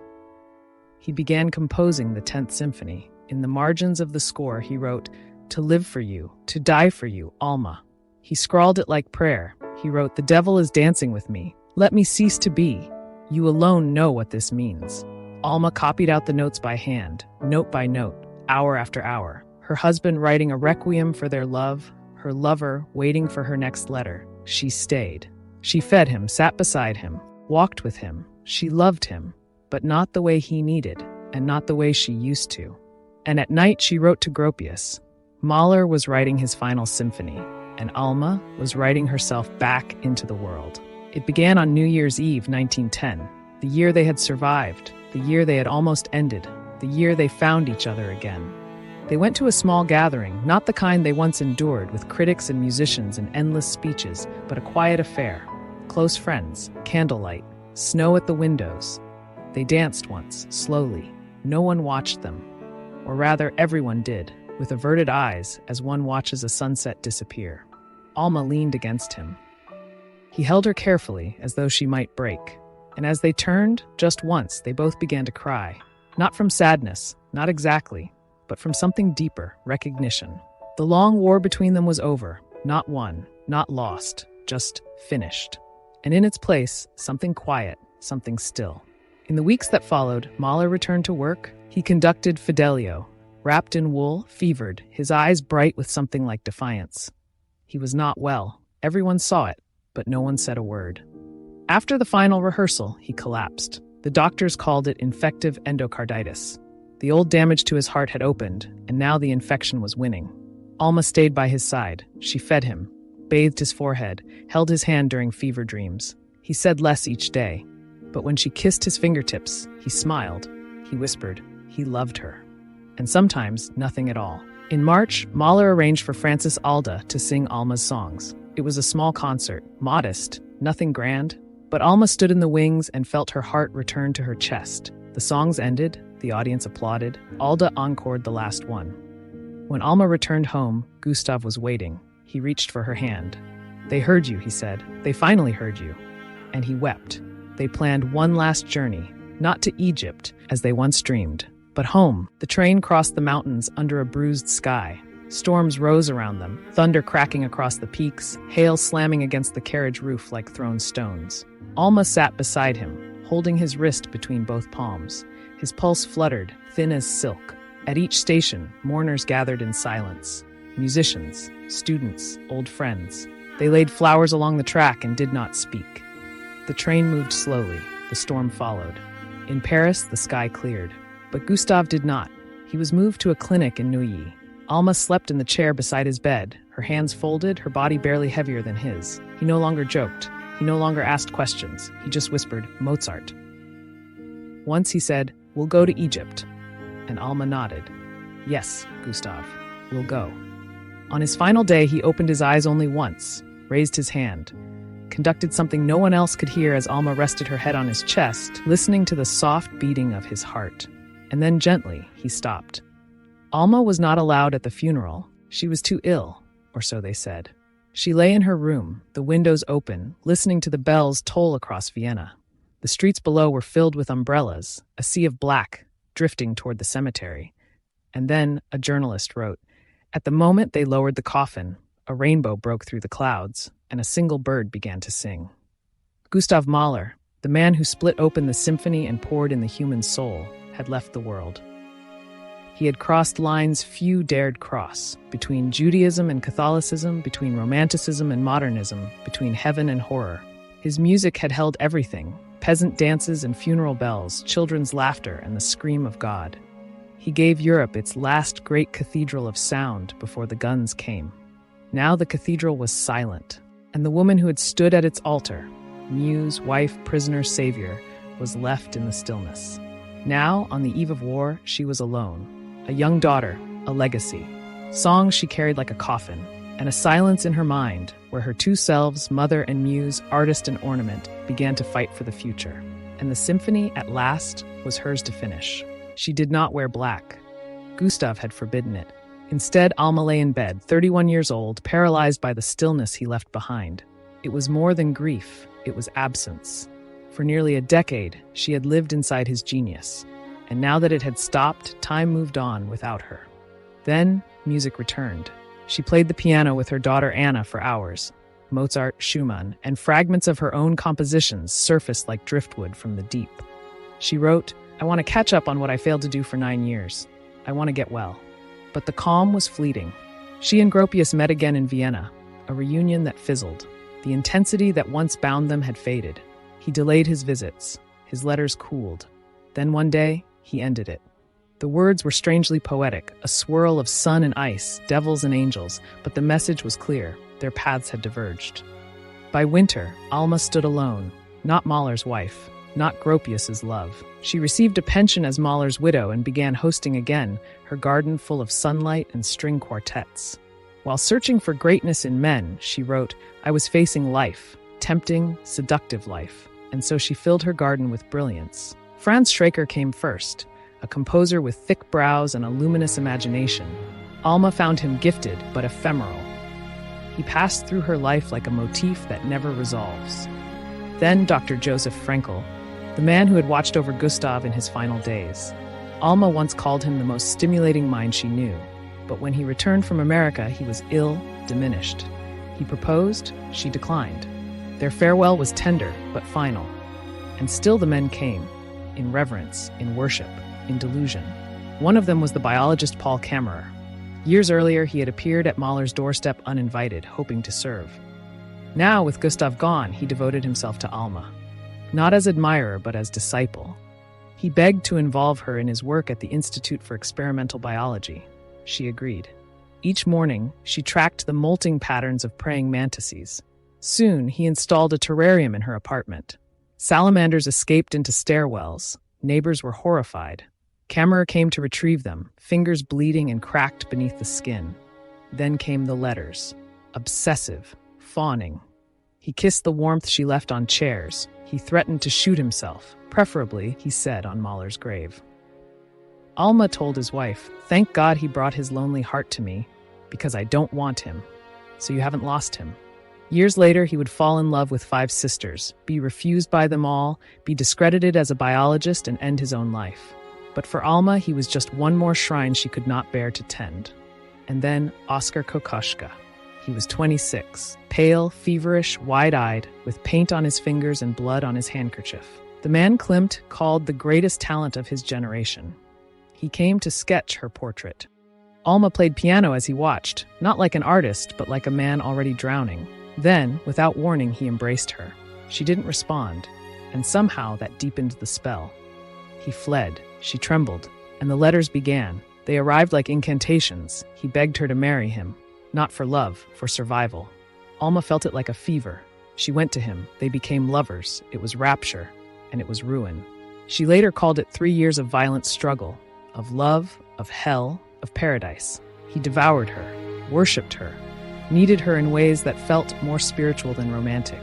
He began composing the 10th Symphony. In the margins of the score, he wrote, "To live for you, to die for you, Alma." He scrawled it like prayer. He wrote, "The devil is dancing with me. Let me cease to be. You alone know what this means." Alma copied out the notes by hand, note by note, hour after hour. Her husband writing a requiem for their love, her lover waiting for her next letter. She stayed. She fed him, sat beside him, walked with him. She loved him, but not the way he needed, and not the way she used to. And at night she wrote to Gropius. Mahler was writing his final symphony, and Alma was writing herself back into the world. It began on New Year's Eve, 1910, the year they had survived, the year they had almost ended, the year they found each other again. They went to a small gathering, not the kind they once endured, with critics and musicians and endless speeches, but a quiet affair. Close friends, candlelight, snow at the windows. They danced once, slowly. No one watched them. Or rather, everyone did, with averted eyes as one watches a sunset disappear. Alma leaned against him. He held her carefully, as though she might break. And as they turned, just once, they both began to cry. Not from sadness, not exactly, but from something deeper, recognition. The long war between them was over, not won, not lost, just finished. And in its place, something quiet, something still. In the weeks that followed, Mahler returned to work. He conducted Fidelio, wrapped in wool, fevered, his eyes bright with something like defiance. He was not well. Everyone saw it, but no one said a word. After the final rehearsal, he collapsed. The doctors called it infective endocarditis. The old damage to his heart had opened, and now the infection was winning. Alma stayed by his side. She fed him, bathed his forehead, held his hand during fever dreams. He said less each day, but when she kissed his fingertips, he smiled. He whispered, he loved her. And sometimes, nothing at all. In March, Mahler arranged for Francis Alda to sing Alma's songs. It was a small concert, modest, nothing grand, but Alma stood in the wings and felt her heart return to her chest. The songs ended, the audience applauded. Alda encored the last one. When Alma returned home, Gustav was waiting. He reached for her hand. "They heard you," he said. "They finally heard you." And he wept. They planned one last journey, not to Egypt, as they once dreamed, but home. The train crossed the mountains under a bruised sky. Storms rose around them, thunder cracking across the peaks, hail slamming against the carriage roof like thrown stones. Alma sat beside him, holding his wrist between both palms. His pulse fluttered, thin as silk. At each station, mourners gathered in silence. Musicians, students, old friends. They laid flowers along the track and did not speak. The train moved slowly. The storm followed. In Paris, the sky cleared. But Gustav did not. He was moved to a clinic in Neuilly. Alma slept in the chair beside his bed, her hands folded, her body barely heavier than his. He no longer joked. He no longer asked questions. He just whispered, "Mozart." Once he said, "We'll go to Egypt." And Alma nodded. "Yes, Gustav, we'll go." On his final day, he opened his eyes only once, raised his hand, conducted something no one else could hear as Alma rested her head on his chest, listening to the soft beating of his heart. And then gently, he stopped. Alma was not allowed at the funeral. She was too ill, or so they said. She lay in her room, the windows open, listening to the bells toll across Vienna. The streets below were filled with umbrellas, a sea of black, drifting toward the cemetery. And then, a journalist wrote, "At the moment they lowered the coffin, a rainbow broke through the clouds, and a single bird began to sing." Gustav Mahler, the man who split open the symphony and poured in the human soul, had left the world. He had crossed lines few dared cross, between Judaism and Catholicism, between Romanticism and modernism, between heaven and horror. His music had held everything, peasant dances and funeral bells, children's laughter and the scream of God. He gave Europe its last great cathedral of sound before the guns came. Now the cathedral was silent, and the woman who had stood at its altar, muse, wife, prisoner, savior, was left in the stillness. Now, on the eve of war, she was alone. A young daughter, a legacy. Songs she carried like a coffin, and a silence in her mind where her two selves, mother and muse, artist and ornament, began to fight for the future. And the symphony, at last, was hers to finish. She did not wear black. Gustav had forbidden it. Instead, Alma lay in bed, 31 years old, paralyzed by the stillness he left behind. It was more than grief, it was absence. For nearly a decade, she had lived inside his genius, and now that it had stopped, time moved on without her. Then, music returned. She played the piano with her daughter Anna for hours. Mozart, Schumann, and fragments of her own compositions surfaced like driftwood from the deep. She wrote, "I want to catch up on what I failed to do for 9 years. I want to get well." But the calm was fleeting. She and Gropius met again in Vienna, a reunion that fizzled. The intensity that once bound them had faded. He delayed his visits. His letters cooled. Then one day, he ended it. The words were strangely poetic, a swirl of sun and ice, devils and angels, but the message was clear. Their paths had diverged. By winter, Alma stood alone, not Mahler's wife, not Gropius's love. She received a pension as Mahler's widow and began hosting again, her garden full of sunlight and string quartets. While searching for greatness in men, she wrote, "I was facing life, tempting, seductive life, and so she filled her garden with brilliance." Franz Schraker came first, a composer with thick brows and a luminous imagination. Alma found him gifted but ephemeral. He passed through her life like a motif that never resolves. Then Dr. Joseph Frenkel, the man who had watched over Gustav in his final days. Alma once called him the most stimulating mind she knew, but when he returned from America, he was ill, diminished. He proposed, she declined. Their farewell was tender but final. And still the men came, in reverence, in worship, in delusion. One of them was the biologist Paul Kammerer. Years earlier, he had appeared at Mahler's doorstep uninvited, hoping to serve. Now, with Gustav gone, he devoted himself to Alma, not as admirer, but as disciple. He begged to involve her in his work at the Institute for Experimental Biology. She agreed. Each morning, she tracked the molting patterns of praying mantises. Soon, he installed a terrarium in her apartment. Salamanders escaped into stairwells. Neighbors were horrified. Kammerer came to retrieve them, fingers bleeding and cracked beneath the skin. Then came the letters. Obsessive, fawning. He kissed the warmth she left on chairs. He threatened to shoot himself, preferably, he said, on Mahler's grave. Alma told his wife, "Thank God he brought his lonely heart to me, because I don't want him. So you haven't lost him." Years later, he would fall in love with 5 sisters, be refused by them all, be discredited as a biologist, and end his own life. But for Alma, he was just one more shrine she could not bear to tend. And then Oscar Kokoschka. He was 26, pale, feverish, wide-eyed, with paint on his fingers and blood on his handkerchief. The man Klimt called the greatest talent of his generation. He came to sketch her portrait. Alma played piano as he watched, not like an artist, but like a man already drowning. Then, without warning, he embraced her. She didn't respond, and somehow that deepened the spell. He fled. She trembled, and the letters began. They arrived like incantations. He begged her to marry him. Not for love, for survival. Alma felt it like a fever. She went to him. They became lovers. It was rapture, and it was ruin. She later called it 3 years of violent struggle, of love, of hell, of paradise. He devoured her, worshipped her, needed her in ways that felt more spiritual than romantic.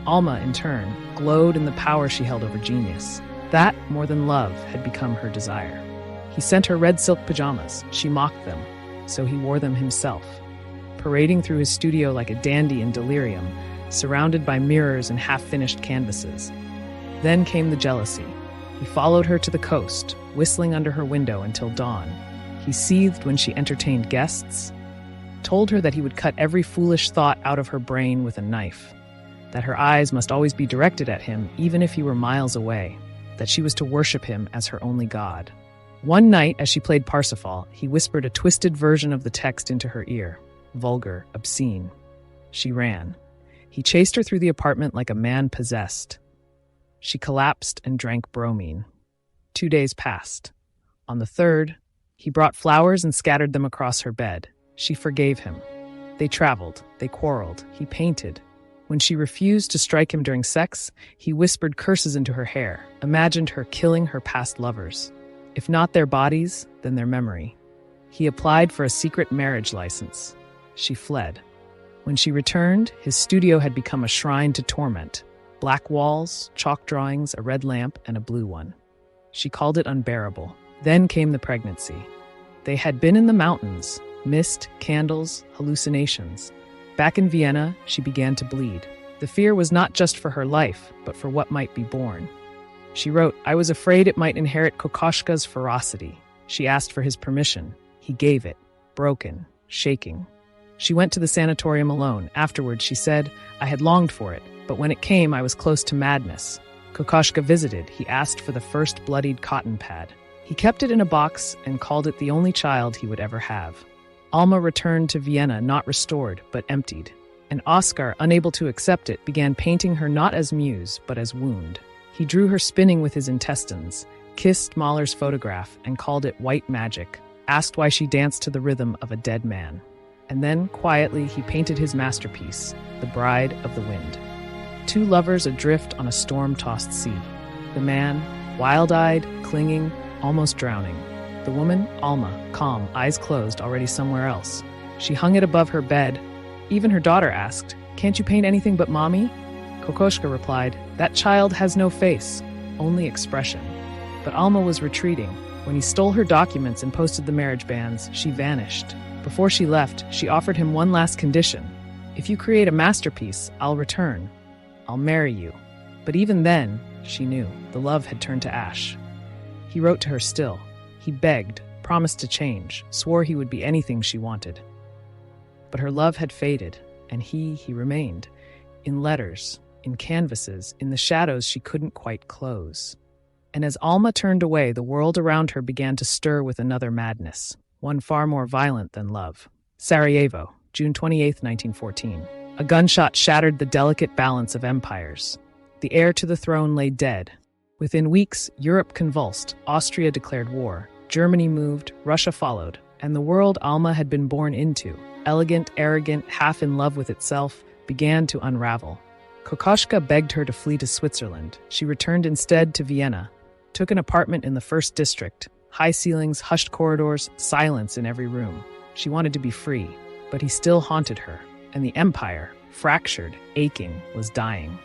Alma, in turn, glowed in the power she held over genius. That, more than love, had become her desire. He sent her red silk pajamas. She mocked them, so he wore them himself, parading through his studio like a dandy in delirium, surrounded by mirrors and half-finished canvases. Then came the jealousy. He followed her to the coast, whistling under her window until dawn. He seethed when she entertained guests, told her that he would cut every foolish thought out of her brain with a knife, that her eyes must always be directed at him even if he were miles away, that she was to worship him as her only god. One night, as she played Parsifal, he whispered a twisted version of the text into her ear, vulgar, obscene. She ran. He chased her through the apartment like a man possessed. She collapsed and drank bromine. 2 days passed. On the 3rd, he brought flowers and scattered them across her bed. She forgave him. They traveled. They quarreled. He painted. When she refused to strike him during sex, he whispered curses into her hair, imagined her killing her past lovers. If not their bodies, then their memory. He applied for a secret marriage license. She fled. When she returned, his studio had become a shrine to torment. Black walls, chalk drawings, a red lamp, and a blue one. She called it unbearable. Then came the pregnancy. They had been in the mountains, Mist, candles, hallucinations. Back in Vienna, she began to bleed. The fear was not just for her life, but for what might be born. She wrote, "I was afraid it might inherit Kokoschka's ferocity." She asked for his permission. He gave it, broken, shaking. She went to the sanatorium alone. Afterwards, she said, "I had longed for it, but when it came, I was close to madness." Kokoschka visited. He asked for the first bloodied cotton pad. He kept it in a box and called it the only child he would ever have. Alma returned to Vienna, not restored, but emptied. And Oskar, unable to accept it, began painting her not as muse, but as wound. He drew her spinning with his intestines, kissed Mahler's photograph, and called it white magic, asked why she danced to the rhythm of a dead man. And then, quietly, he painted his masterpiece, The Bride of the Wind. Two lovers adrift on a storm-tossed sea. The man, wild-eyed, clinging, almost drowning. The woman, Alma, calm, eyes closed, already somewhere else. She hung it above her bed. Even her daughter asked, "Can't you paint anything but mommy?" Kokoschka replied, "That child has no face, only expression." But Alma was retreating. When he stole her documents and posted the marriage bans, she vanished. Before she left, she offered him one last condition. "If you create a masterpiece, I'll return. I'll marry you." But even then, she knew, the love had turned to ash. He wrote to her still. He begged, promised to change, swore he would be anything she wanted. But her love had faded, and he remained. In letters, in canvases, in the shadows she couldn't quite close. And as Alma turned away, the world around her began to stir with another madness, one far more violent than love. Sarajevo, June 28, 1914. A gunshot shattered the delicate balance of empires. The heir to the throne lay dead. Within weeks, Europe convulsed, Austria declared war, Germany moved, Russia followed, and the world Alma had been born into, elegant, arrogant, half in love with itself, began to unravel. Kokoschka begged her to flee to Switzerland. She returned instead to Vienna, took an apartment in the first district, high ceilings, hushed corridors, silence in every room. She wanted to be free, but he still haunted her, and the empire, fractured, aching, was dying.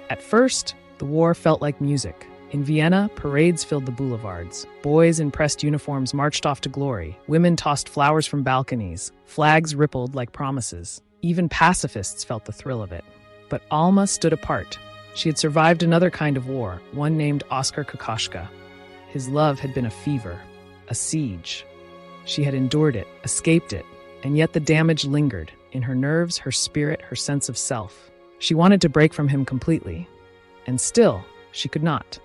At first, the war felt like music. In Vienna, parades filled the boulevards. Boys in pressed uniforms marched off to glory. Women tossed flowers from balconies. Flags rippled like promises. Even pacifists felt the thrill of it. But Alma stood apart. She had survived another kind of war, one named Oskar Kokoschka. His love had been a fever, a siege. She had endured it, escaped it, and yet the damage lingered in her nerves, her spirit, her sense of self. She wanted to break from him completely, and still, she could not.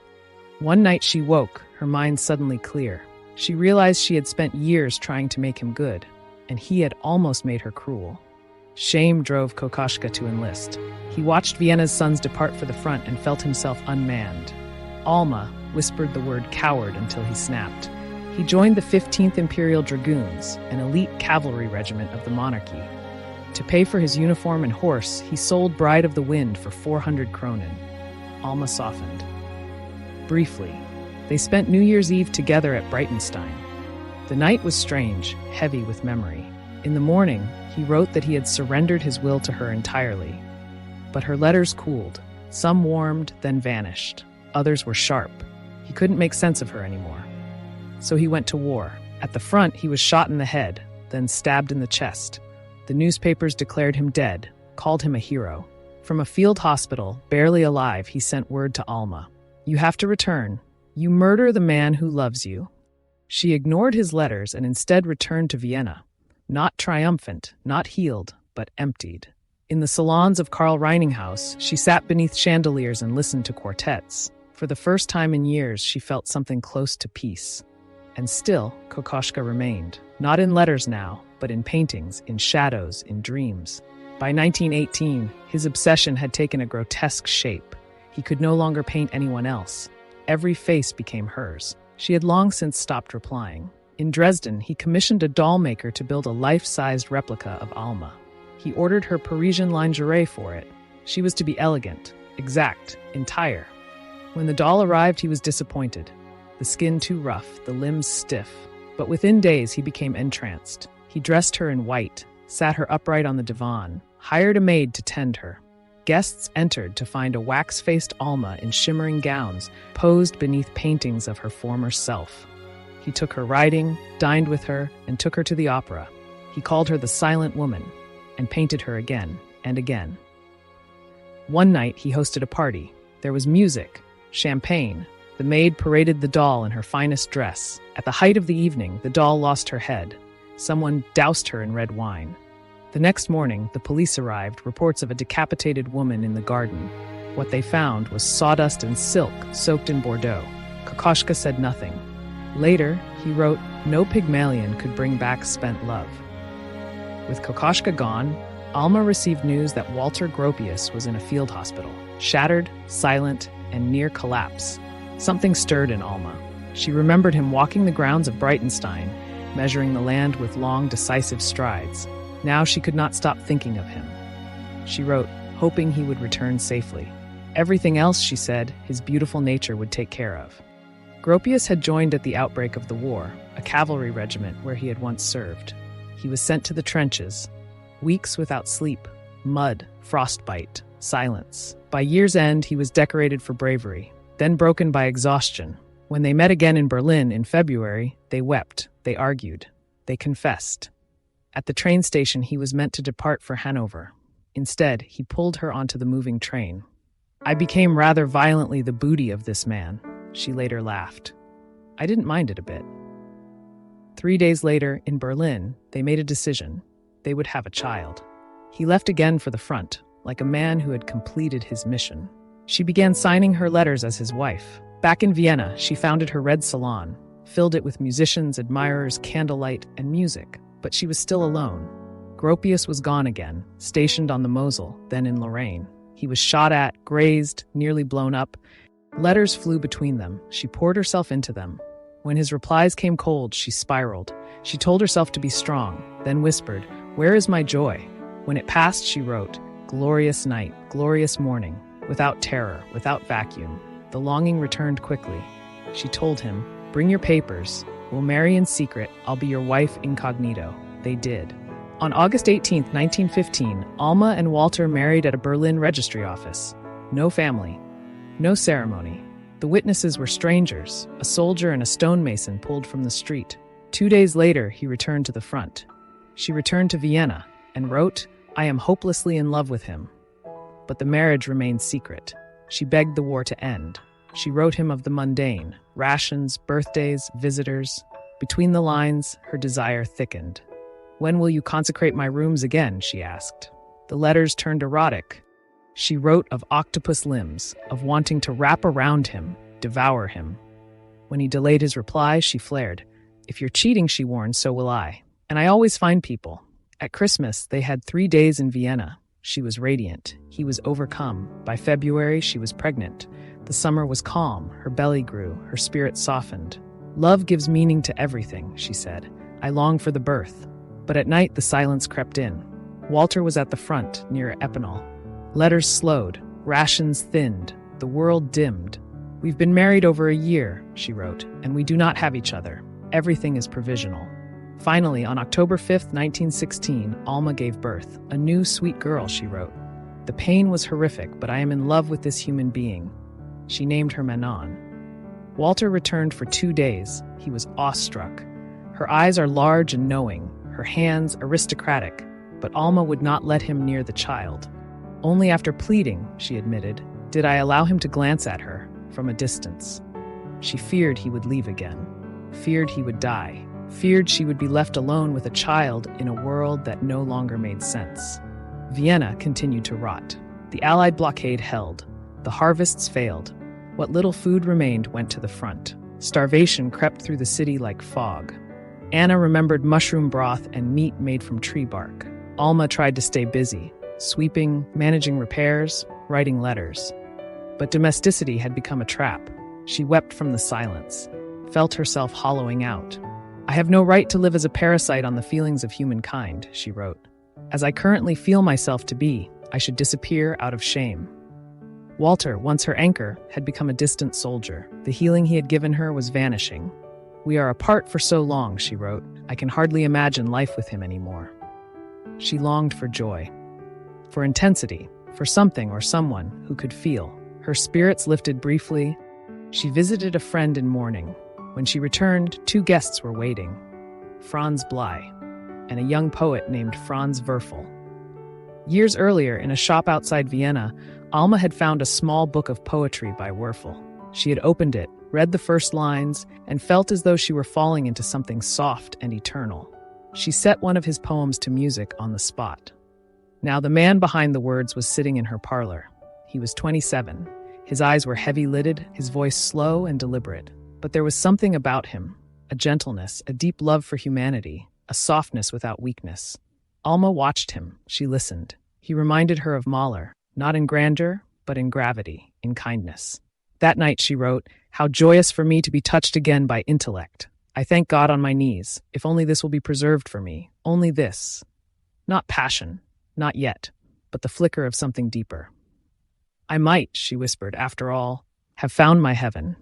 One night she woke, her mind suddenly clear. She realized she had spent years trying to make him good, and he had almost made her cruel. Shame drove Kokoschka to enlist. He watched Vienna's sons depart for the front and felt himself unmanned. Alma whispered the word coward until he snapped. He joined the 15th Imperial Dragoons, an elite cavalry regiment of the monarchy. To pay for his uniform and horse, he sold Bride of the Wind for 400 kronen. Alma softened. Briefly, they spent New Year's Eve together at Breitenstein. The night was strange, heavy with memory. In the morning, he wrote that he had surrendered his will to her entirely. But her letters cooled. Some warmed, then vanished. Others were sharp. He couldn't make sense of her anymore. So he went to war. At the front, he was shot in the head, then stabbed in the chest. The newspapers declared him dead, called him a hero. From a field hospital, barely alive, he sent word to Alma. "You have to return. You murder the man who loves you." She ignored his letters and instead returned to Vienna. Not triumphant, not healed, but emptied. In the salons of Karl Reininghaus, she sat beneath chandeliers and listened to quartets. For the first time in years, she felt something close to peace. And still, Kokoschka remained. Not in letters now, but in paintings, in shadows, in dreams. By 1918, his obsession had taken a grotesque shape. He could no longer paint anyone else. Every face became hers. She had long since stopped replying. In Dresden, he commissioned a doll maker to build a life-sized replica of Alma. He ordered her Parisian lingerie for it. She was to be elegant, exact, entire. When the doll arrived, he was disappointed. The skin too rough, the limbs stiff. But within days, he became entranced. He dressed her in white, sat her upright on the divan, hired a maid to tend her. Guests entered to find a wax-faced Alma in shimmering gowns, posed beneath paintings of her former self. He took her riding, dined with her, and took her to the opera. He called her the silent woman and painted her again and again. One night, he hosted a party. There was music, champagne. The maid paraded the doll in her finest dress. At the height of the evening, the doll lost her head. Someone doused her in red wine. The next morning, the police arrived, reports of a decapitated woman in the garden. What they found was sawdust and silk soaked in Bordeaux. Kokoschka said nothing. Later, he wrote, "No Pygmalion could bring back spent love." With Kokoschka gone, Alma received news that Walter Gropius was in a field hospital, shattered, silent, and near collapse. Something stirred in Alma. She remembered him walking the grounds of Breitenstein, measuring the land with long, decisive strides. Now she could not stop thinking of him. She wrote, hoping he would return safely. Everything else, she said, his beautiful nature would take care of. Gropius had joined at the outbreak of the war, a cavalry regiment where he had once served. He was sent to the trenches. Weeks without sleep, mud, frostbite, silence. By year's end, he was decorated for bravery, then broken by exhaustion. When they met again in Berlin in February, they wept, they argued, they confessed. At the train station, he was meant to depart for Hanover. Instead, he pulled her onto the moving train. "I became rather violently the booty of this man," she later laughed. "I didn't mind it a bit." 3 days later, in Berlin, they made a decision. They would have a child. He left again for the front, like a man who had completed his mission. She began signing her letters as his wife. Back in Vienna, she founded her red salon, filled it with musicians, admirers, candlelight, and music. But she was still alone. Gropius was gone again, stationed on the Mosel, then in Lorraine. He was shot at, grazed, nearly blown up. Letters flew between them. She poured herself into them. When his replies came cold, she spiraled. She told herself to be strong, then whispered, "Where is my joy?" When it passed, she wrote, "Glorious night, glorious morning," without terror, without vacuum. The longing returned quickly. She told him, "Bring your papers. We'll marry in secret. I'll be your wife incognito." They did. On August 18, 1915, Alma and Walter married at a Berlin registry office. No family. No ceremony. The witnesses were strangers, a soldier and a stonemason pulled from the street. 2 days later, he returned to the front. She returned to Vienna and wrote, "I am hopelessly in love with him." But the marriage remained secret. She begged the war to end. She wrote him of the mundane, rations, birthdays, visitors. Between the lines, her desire thickened. "When will you consecrate my rooms again?" she asked. The letters turned erotic. She wrote of octopus limbs, of wanting to wrap around him, devour him. When he delayed his reply, she flared. "If you're cheating," she warned, "so will I. And I always find people." At Christmas, they had 3 days in Vienna. She was radiant. He was overcome. By February, she was pregnant. The summer was calm. Her belly grew. Her spirit softened. "Love gives meaning to everything," she said. "I long for the birth." But at night, the silence crept in. Walter was at the front, near Epinal. Letters slowed. Rations thinned. The world dimmed. "We've been married over a year," she wrote, "and we do not have each other. Everything is provisional." Finally, on October 5, 1916, Alma gave birth. "A new, sweet girl," she wrote. "The pain was horrific, but I am in love with this human being." She named her Manon. Walter returned for 2 days. He was awestruck. Her eyes are large and knowing, her hands aristocratic, but Alma would not let him near the child. Only after pleading, she admitted, did I allow him to glance at her from a distance. She feared he would leave again, feared he would die, feared she would be left alone with a child in a world that no longer made sense. Vienna continued to rot. The Allied blockade held. The harvests failed. What little food remained went to the front. Starvation crept through the city like fog. Anna remembered mushroom broth and meat made from tree bark. Alma tried to stay busy, sweeping, managing repairs, writing letters. But domesticity had become a trap. She wept from the silence, felt herself hollowing out. "I have no right to live as a parasite on the feelings of humankind," she wrote. "As I currently feel myself to be, I should disappear out of shame." Walter, once her anchor, had become a distant soldier. The healing he had given her was vanishing. "We are apart for so long," she wrote. "I can hardly imagine life with him anymore." She longed for joy, for intensity, for something or someone who could feel. Her spirits lifted briefly. She visited a friend in mourning. When she returned, 2 guests were waiting. Franz Blei. and a young poet named Franz Werfel. Years earlier, in a shop outside Vienna, Alma had found a small book of poetry by Werfel. She had opened it, read the first lines, and felt as though she were falling into something soft and eternal. She set one of his poems to music on the spot. Now, the man behind the words was sitting in her parlor. He was 27. His eyes were heavy-lidded, his voice slow and deliberate. But there was something about him, a gentleness, a deep love for humanity, a softness without weakness. Alma watched him. She listened. He reminded her of Mahler, not in grandeur, but in gravity, in kindness. That night she wrote, "How joyous for me to be touched again by intellect. I thank God on my knees. If only this will be preserved for me. Only this. Not passion, not yet, but the flicker of something deeper. I might," she whispered, "after all, have found my heaven."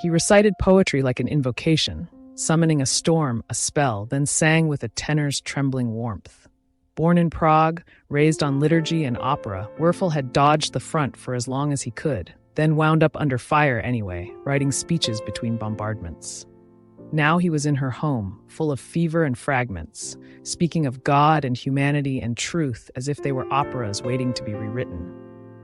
He recited poetry like an invocation, summoning a storm, a spell, then sang with a tenor's trembling warmth. Born in Prague, raised on liturgy and opera, Werfel had dodged the front for as long as he could, then wound up under fire anyway, writing speeches between bombardments. Now he was in her home, full of fever and fragments, speaking of God and humanity and truth as if they were operas waiting to be rewritten.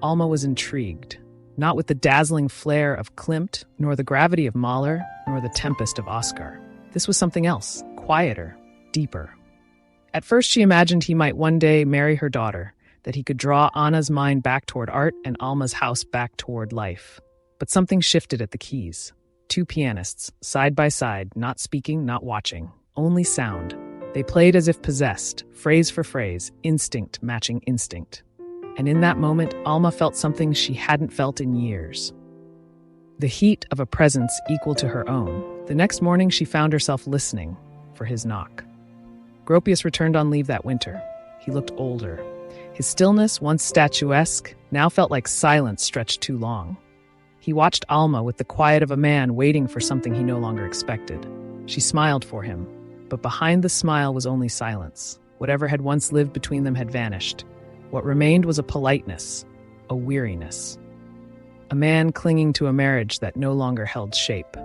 Alma was intrigued, not with the dazzling flair of Klimt, nor the gravity of Mahler, nor the tempest of Oscar. This was something else, quieter, deeper. At first she imagined he might one day marry her daughter, that he could draw Anna's mind back toward art and Alma's house back toward life. But something shifted at the keys. Two pianists, side by side, not speaking, not watching, only sound. They played as if possessed, phrase for phrase, instinct matching instinct. And in that moment, Alma felt something she hadn't felt in years. The heat of a presence equal to her own. The next morning, she found herself listening for his knock. Gropius returned on leave that winter. He looked older. His stillness, once statuesque, now felt like silence stretched too long. He watched Alma with the quiet of a man waiting for something he no longer expected. She smiled for him, but behind the smile was only silence. Whatever had once lived between them had vanished. What remained was a politeness, a weariness. A man clinging to a marriage that no longer held shape.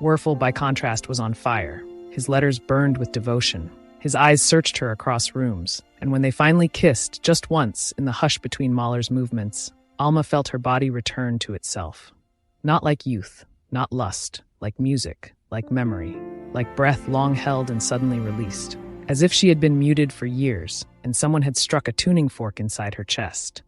Werfel, by contrast, was on fire. His letters burned with devotion. His eyes searched her across rooms, and when they finally kissed, just once, in the hush between Mahler's movements, Alma felt her body return to itself. Not like youth, not lust, like music, like memory, like breath long held and suddenly released. As if she had been muted for years, and someone had struck a tuning fork inside her chest.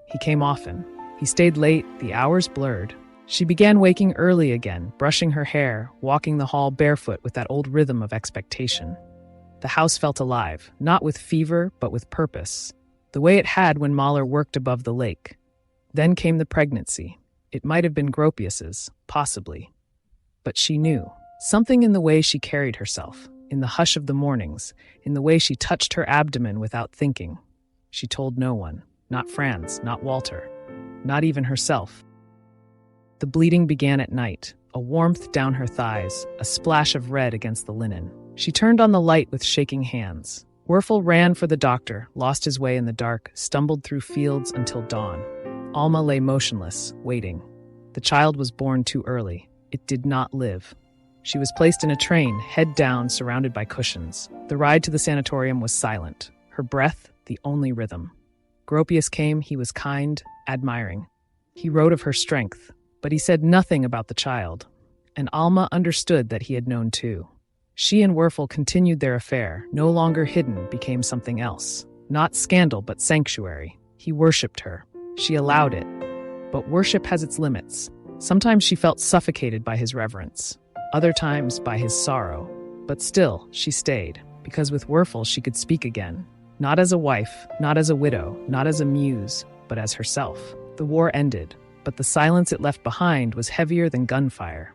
He came often. He stayed late, the hours blurred. She began waking early again, brushing her hair, walking the hall barefoot with that old rhythm of expectation. The house felt alive, not with fever, but with purpose, the way it had when Mahler worked above the lake. Then came the pregnancy. It might have been Gropius's, possibly. But she knew. Something in the way she carried herself, in the hush of the mornings, in the way she touched her abdomen without thinking. She told no one, not Franz, not Walter, not even herself. The bleeding began at night, a warmth down her thighs, a splash of red against the linen. She turned on the light with shaking hands. Werfel ran for the doctor, lost his way in the dark, stumbled through fields until dawn. Alma lay motionless, waiting. The child was born too early. It did not live. She was placed in a train, head down, surrounded by cushions. The ride to the sanatorium was silent, her breath the only rhythm. Gropius came, he was kind, admiring. He wrote of her strength, but he said nothing about the child. And Alma understood that he had known too. She and Werfel continued their affair, no longer hidden, became something else. Not scandal, but sanctuary. He worshipped her. She allowed it. But worship has its limits. Sometimes she felt suffocated by his reverence. Other times by his sorrow. But still, she stayed, because with Werfel she could speak again. Not as a wife, not as a widow, not as a muse, but as herself. The war ended, but the silence it left behind was heavier than gunfire.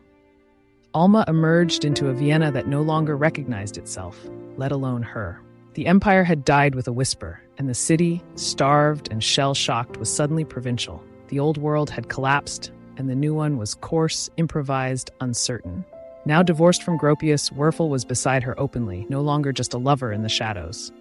Alma emerged into a Vienna that no longer recognized itself, let alone her. The empire had died with a whisper, and the city, starved and shell-shocked, was suddenly provincial. The old world had collapsed, and the new one was coarse, improvised, uncertain. Now divorced from Gropius, Werfel was beside her openly, no longer just a lover in the shadows.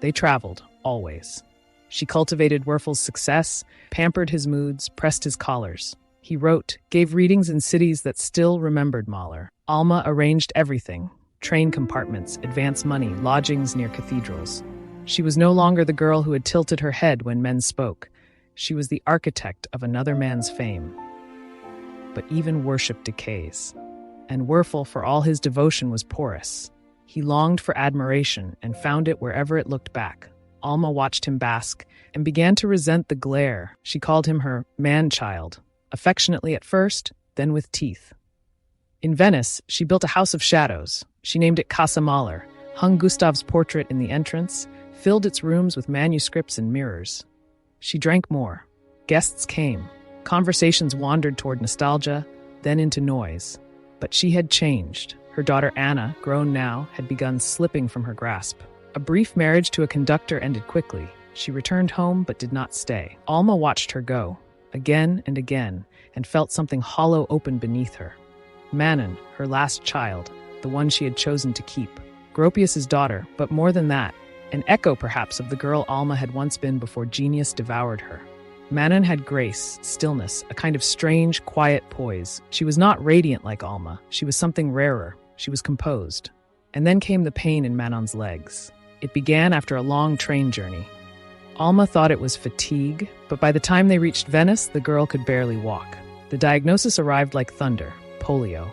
They traveled, always. She cultivated Werfel's success, pampered his moods, pressed his collars. He wrote, gave readings in cities that still remembered Mahler. Alma arranged everything. train compartments, advance money, lodgings near cathedrals. She was no longer the girl who had tilted her head when men spoke. She was the architect of another man's fame. But even worship decays. And Werfel, for all his devotion, was porous. He longed for admiration and found it wherever it looked back. Alma watched him bask and began to resent the glare. She called him her man-child, affectionately at first, then with teeth. In Venice, she built a house of shadows. She named it Casa Mahler, hung Gustav's portrait in the entrance, filled its rooms with manuscripts and mirrors. She drank more. Guests came. Conversations wandered toward nostalgia, then into noise. But she had changed. Her daughter Anna, grown now, had begun slipping from her grasp. A brief marriage to a conductor ended quickly. She returned home but did not stay. Alma watched her go, again and again, and felt something hollow open beneath her. Manon, her last child, the one she had chosen to keep. Gropius's daughter, but more than that, an echo perhaps of the girl Alma had once been before genius devoured her. Manon had grace, stillness, a kind of strange, quiet poise. She was not radiant like Alma. She was something rarer. She was composed. And then came the pain in Manon's legs. It began after a long train journey. Alma thought it was fatigue, but by the time they reached Venice, the girl could barely walk. The diagnosis arrived like thunder: polio.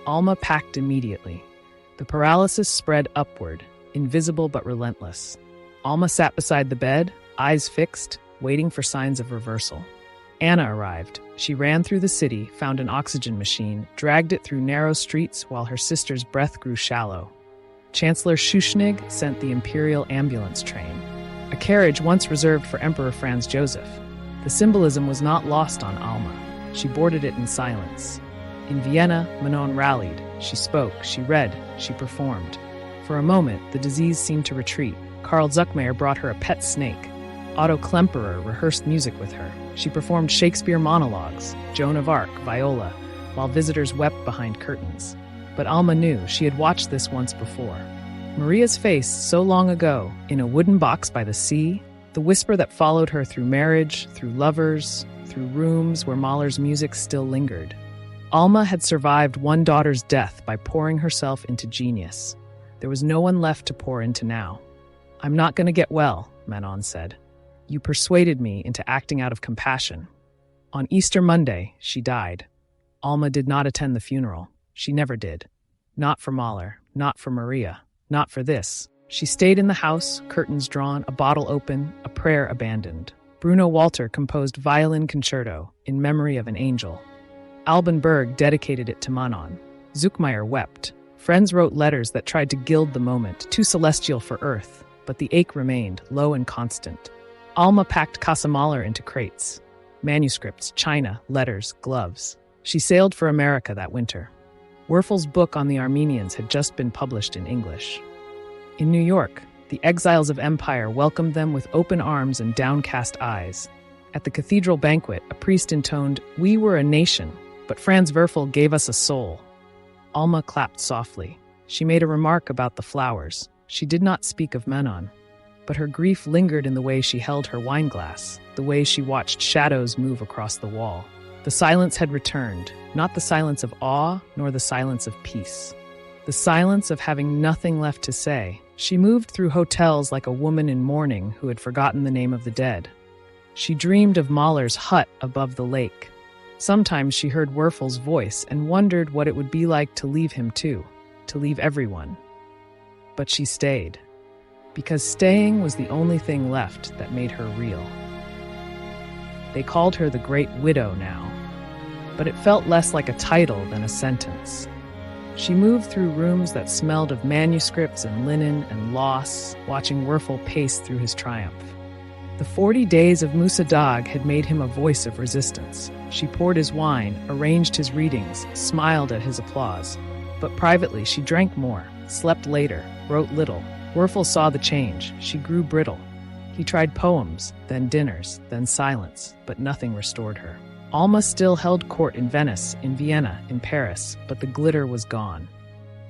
Alma packed immediately. The paralysis spread upward, invisible but relentless. Alma sat beside the bed, eyes fixed, waiting for signs of reversal. Anna arrived. She ran through the city, found an oxygen machine, dragged it through narrow streets while her sister's breath grew shallow. Chancellor Schuschnigg sent the imperial ambulance train, a carriage once reserved for Emperor Franz Joseph. The symbolism was not lost on Alma. She boarded it in silence. In Vienna, Manon rallied. She spoke, she read, she performed. For a moment, the disease seemed to retreat. Karl Zuckmayer brought her a pet snake. Otto Klemperer rehearsed music with her. She performed Shakespeare monologues, Joan of Arc, viola, while visitors wept behind curtains. But Alma knew she had watched this once before. Maria's face, so long ago, in a wooden box by the sea, the whisper that followed her through marriage, through lovers, through rooms where Mahler's music still lingered. Alma had survived one daughter's death by pouring herself into genius. There was no one left to pour into now. "I'm not going to get well," Manon said. "You persuaded me into acting out of compassion." On Easter Monday, she died. Alma did not attend the funeral. She never did. Not for Mahler, not for Maria, not for this. She stayed in the house, curtains drawn, a bottle open, a prayer abandoned. Bruno Walter composed Violin Concerto in memory of an angel. Alban Berg dedicated it to Manon. Zuckmayer wept. Friends wrote letters that tried to gild the moment, too celestial for earth, but the ache remained, low and constant. Alma packed Casa Mahler into crates. Manuscripts, china, letters, gloves. She sailed for America that winter. Werfel's book on the Armenians had just been published in English. In New York, the exiles of empire welcomed them with open arms and downcast eyes. At the cathedral banquet, a priest intoned, "We were a nation, but Franz Werfel gave us a soul." Alma clapped softly. She made a remark about the flowers. She did not speak of Manon, but her grief lingered in the way she held her wineglass, the way she watched shadows move across the wall. The silence had returned, not the silence of awe, nor the silence of peace. The silence of having nothing left to say. She moved through hotels like a woman in mourning who had forgotten the name of the dead. She dreamed of Mahler's hut above the lake. Sometimes she heard Werfel's voice and wondered what it would be like to leave him too, to leave everyone. But she stayed, because staying was the only thing left that made her real. They called her the Great Widow now, but it felt less like a title than a sentence. She moved through rooms that smelled of manuscripts and linen and loss, watching Werfel pace through his triumph. The 40 days of Musa Dag had made him a voice of resistance. She poured his wine, arranged his readings, smiled at his applause. But privately, she drank more, slept later, wrote little. Werfel saw the change. She grew brittle. He tried poems, then dinners, then silence, but nothing restored her. Alma still held court in Venice, in Vienna, in Paris, but the glitter was gone.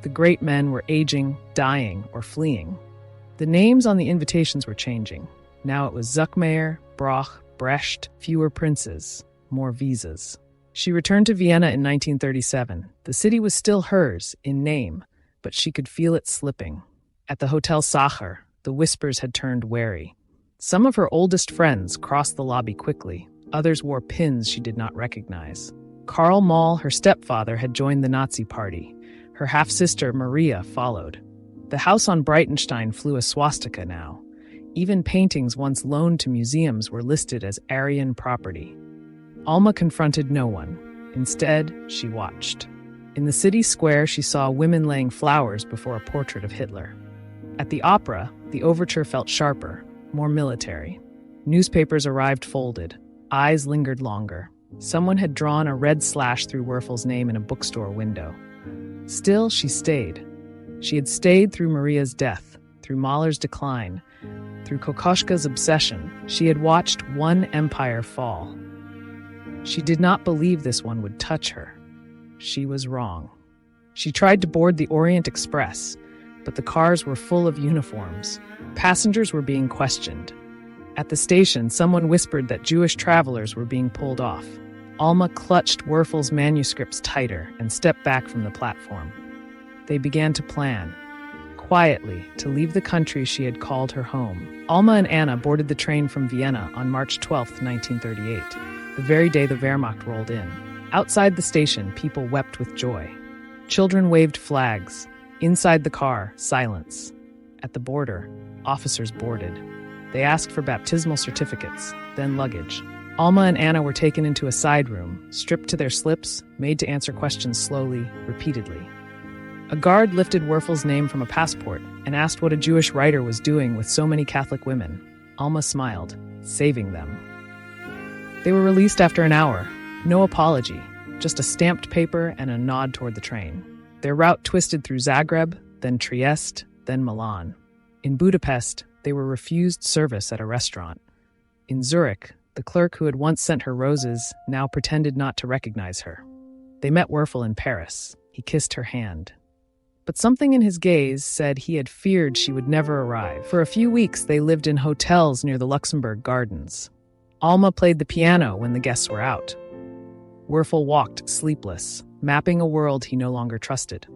The great men were aging, dying, or fleeing. The names on the invitations were changing. Now it was Zuckmayer, Broch, Brecht, fewer princes, more visas. She returned to Vienna in 1937. The city was still hers, in name, but she could feel it slipping. At the Hotel Sacher, the whispers had turned wary. Some of her oldest friends crossed the lobby quickly. Others wore pins she did not recognize. Karl Moll, her stepfather, had joined the Nazi party. Her half-sister, Maria, followed. The house on Breitenstein flew a swastika now. Even paintings once loaned to museums were listed as Aryan property. Alma confronted no one. Instead, she watched. In the city square, she saw women laying flowers before a portrait of Hitler. At the opera, the overture felt sharper, more military. Newspapers arrived folded. Eyes lingered longer. Someone had drawn a red slash through Werfel's name in a bookstore window. Still, she stayed. She had stayed through Maria's death, through Mahler's decline, through Kokoschka's obsession. She had watched one empire fall. She did not believe this one would touch her. She was wrong. She tried to board the Orient Express, but the cars were full of uniforms. Passengers were being questioned. At the station, someone whispered that Jewish travelers were being pulled off. Alma clutched Werfel's manuscripts tighter and stepped back from the platform. They began to plan, quietly, to leave the country she had called her home. Alma and Anna boarded the train from Vienna on March 12, 1938, the very day the Wehrmacht rolled in. Outside the station, people wept with joy. Children waved flags. Inside the car, silence. At the border, officers boarded. They asked for baptismal certificates, then luggage. Alma and Anna were taken into a side room, stripped to their slips, made to answer questions slowly, repeatedly. A guard lifted Werfel's name from a passport and asked what a Jewish writer was doing with so many Catholic women. Alma smiled, saving them. They were released after an hour. No apology, just a stamped paper and a nod toward the train. Their route twisted through Zagreb, then Trieste, then Milan. In Budapest, they were refused service at a restaurant. In Zurich, the clerk who had once sent her roses now pretended not to recognize her. They met Werfel in Paris. He kissed her hand. But something in his gaze said he had feared she would never arrive. For a few weeks, they lived in hotels near the Luxembourg Gardens. Alma played the piano when the guests were out. Werfel walked sleepless, mapping a world he no longer trusted.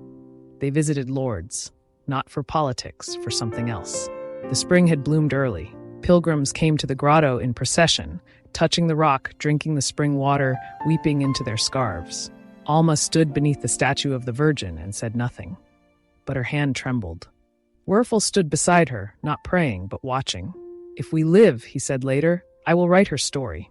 They visited Lourdes, not for politics, for something else. The spring had bloomed early. Pilgrims came to the grotto in procession, touching the rock, drinking the spring water, weeping into their scarves. Alma stood beneath the statue of the Virgin and said nothing. But her hand trembled. Werfel stood beside her, not praying, but watching. "If we live," he said later, "I will write her story."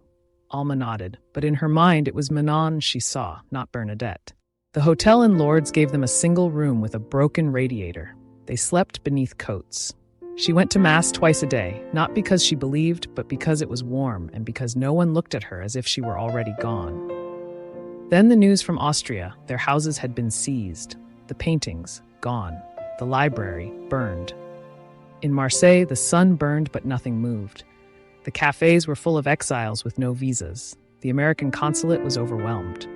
Alma nodded, but in her mind it was Manon she saw, not Bernadette. The hotel in Lourdes gave them a single room with a broken radiator. They slept beneath coats. She went to Mass twice a day, not because she believed, but because it was warm and because no one looked at her as if she were already gone. Then the news from Austria: their houses had been seized. The paintings, gone. The library, burned. In Marseille, the sun burned but nothing moved. The cafes were full of exiles with no visas. The American consulate was overwhelmed.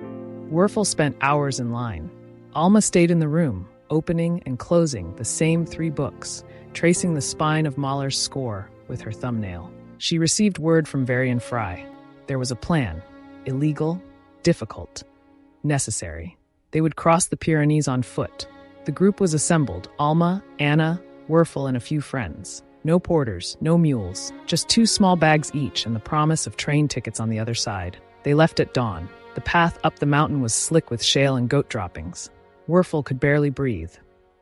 Werfel spent hours in line. Alma stayed in the room, opening and closing the same 3 books, tracing the spine of Mahler's score with her thumbnail. She received word from Varian Fry. There was a plan. Illegal, difficult, necessary. They would cross the Pyrenees on foot. The group was assembled: Alma, Anna, Werfel, and a few friends. No porters, no mules, just 2 small bags each and the promise of train tickets on the other side. They left at dawn. The path up the mountain was slick with shale and goat droppings. Werfel could barely breathe.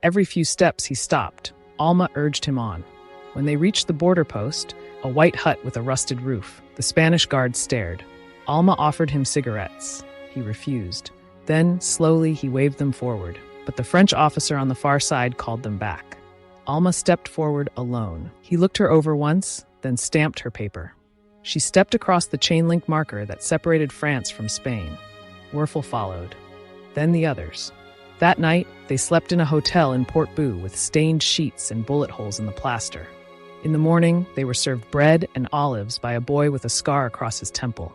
Every few steps he stopped. Alma urged him on. When they reached the border post, a white hut with a rusted roof, the Spanish guard stared. Alma offered him cigarettes. He refused. Then, slowly, he waved them forward, but the French officer on the far side called them back. Alma stepped forward alone. He looked her over once, then stamped her paper. She stepped across the chain-link marker that separated France from Spain. Werfel followed. Then the others. That night, they slept in a hotel in Port-Boo with stained sheets and bullet holes in the plaster. In the morning, they were served bread and olives by a boy with a scar across his temple.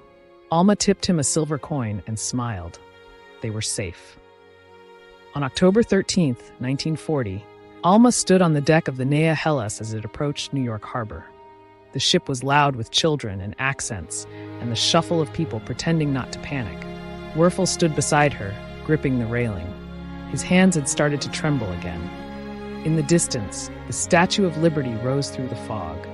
Alma tipped him a silver coin and smiled. They were safe. On October 13, 1940, Alma stood on the deck of the Nea Hellas as it approached New York Harbor. The ship was loud with children and accents and the shuffle of people pretending not to panic. Werfel stood beside her, gripping the railing. His hands had started to tremble again. In the distance, the Statue of Liberty rose through the fog.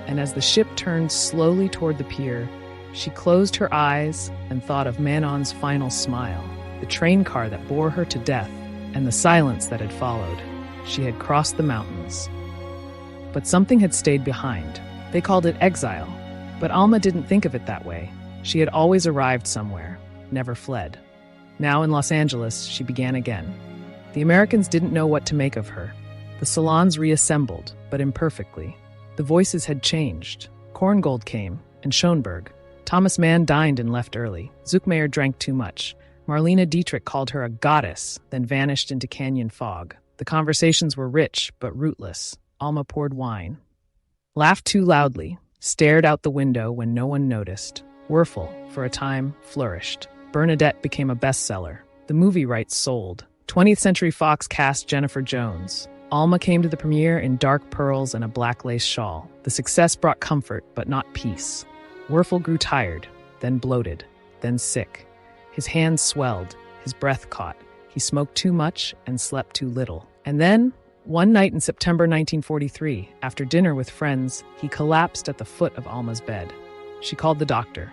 And as the ship turned slowly toward the pier, she closed her eyes and thought of Manon's final smile, the train car that bore her to death, and the silence that had followed. She had crossed the mountains. But something had stayed behind. They called it exile. But Alma didn't think of it that way. She had always arrived somewhere, never fled. Now in Los Angeles, she began again. The Americans didn't know what to make of her. The salons reassembled, but imperfectly. The voices had changed. Korngold came, and Schoenberg. Thomas Mann dined and left early. Zuckmayer drank too much. Marlene Dietrich called her a goddess, then vanished into canyon fog. The conversations were rich, but rootless. Alma poured wine, laughed too loudly, stared out the window when no one noticed. Werfel, for a time, flourished. Bernadette became a bestseller. The movie rights sold. 20th Century Fox cast Jennifer Jones. Alma came to the premiere in dark pearls and a black lace shawl. The success brought comfort, but not peace. Werfel grew tired, then bloated, then sick. His hands swelled, his breath caught. He smoked too much and slept too little. And then, one night in September 1943, after dinner with friends, he collapsed at the foot of Alma's bed. She called the doctor.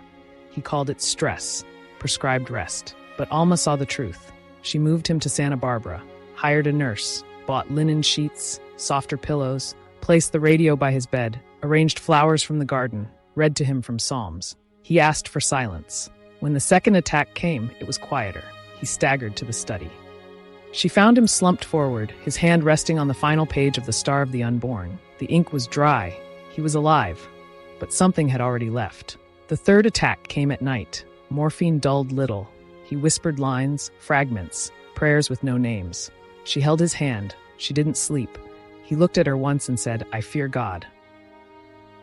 He called it stress, prescribed rest. But Alma saw the truth. She moved him to Santa Barbara, hired a nurse, bought linen sheets, softer pillows, placed the radio by his bed, arranged flowers from the garden, read to him from Psalms. He asked for silence. When the second attack came, it was quieter. He staggered to the study. She found him slumped forward, his hand resting on the final page of The Star of the Unborn. The ink was dry. He was alive. But something had already left. The third attack came at night. Morphine dulled little. He whispered lines, fragments, prayers with no names. She held his hand. She didn't sleep. He looked at her once and said, "I fear God."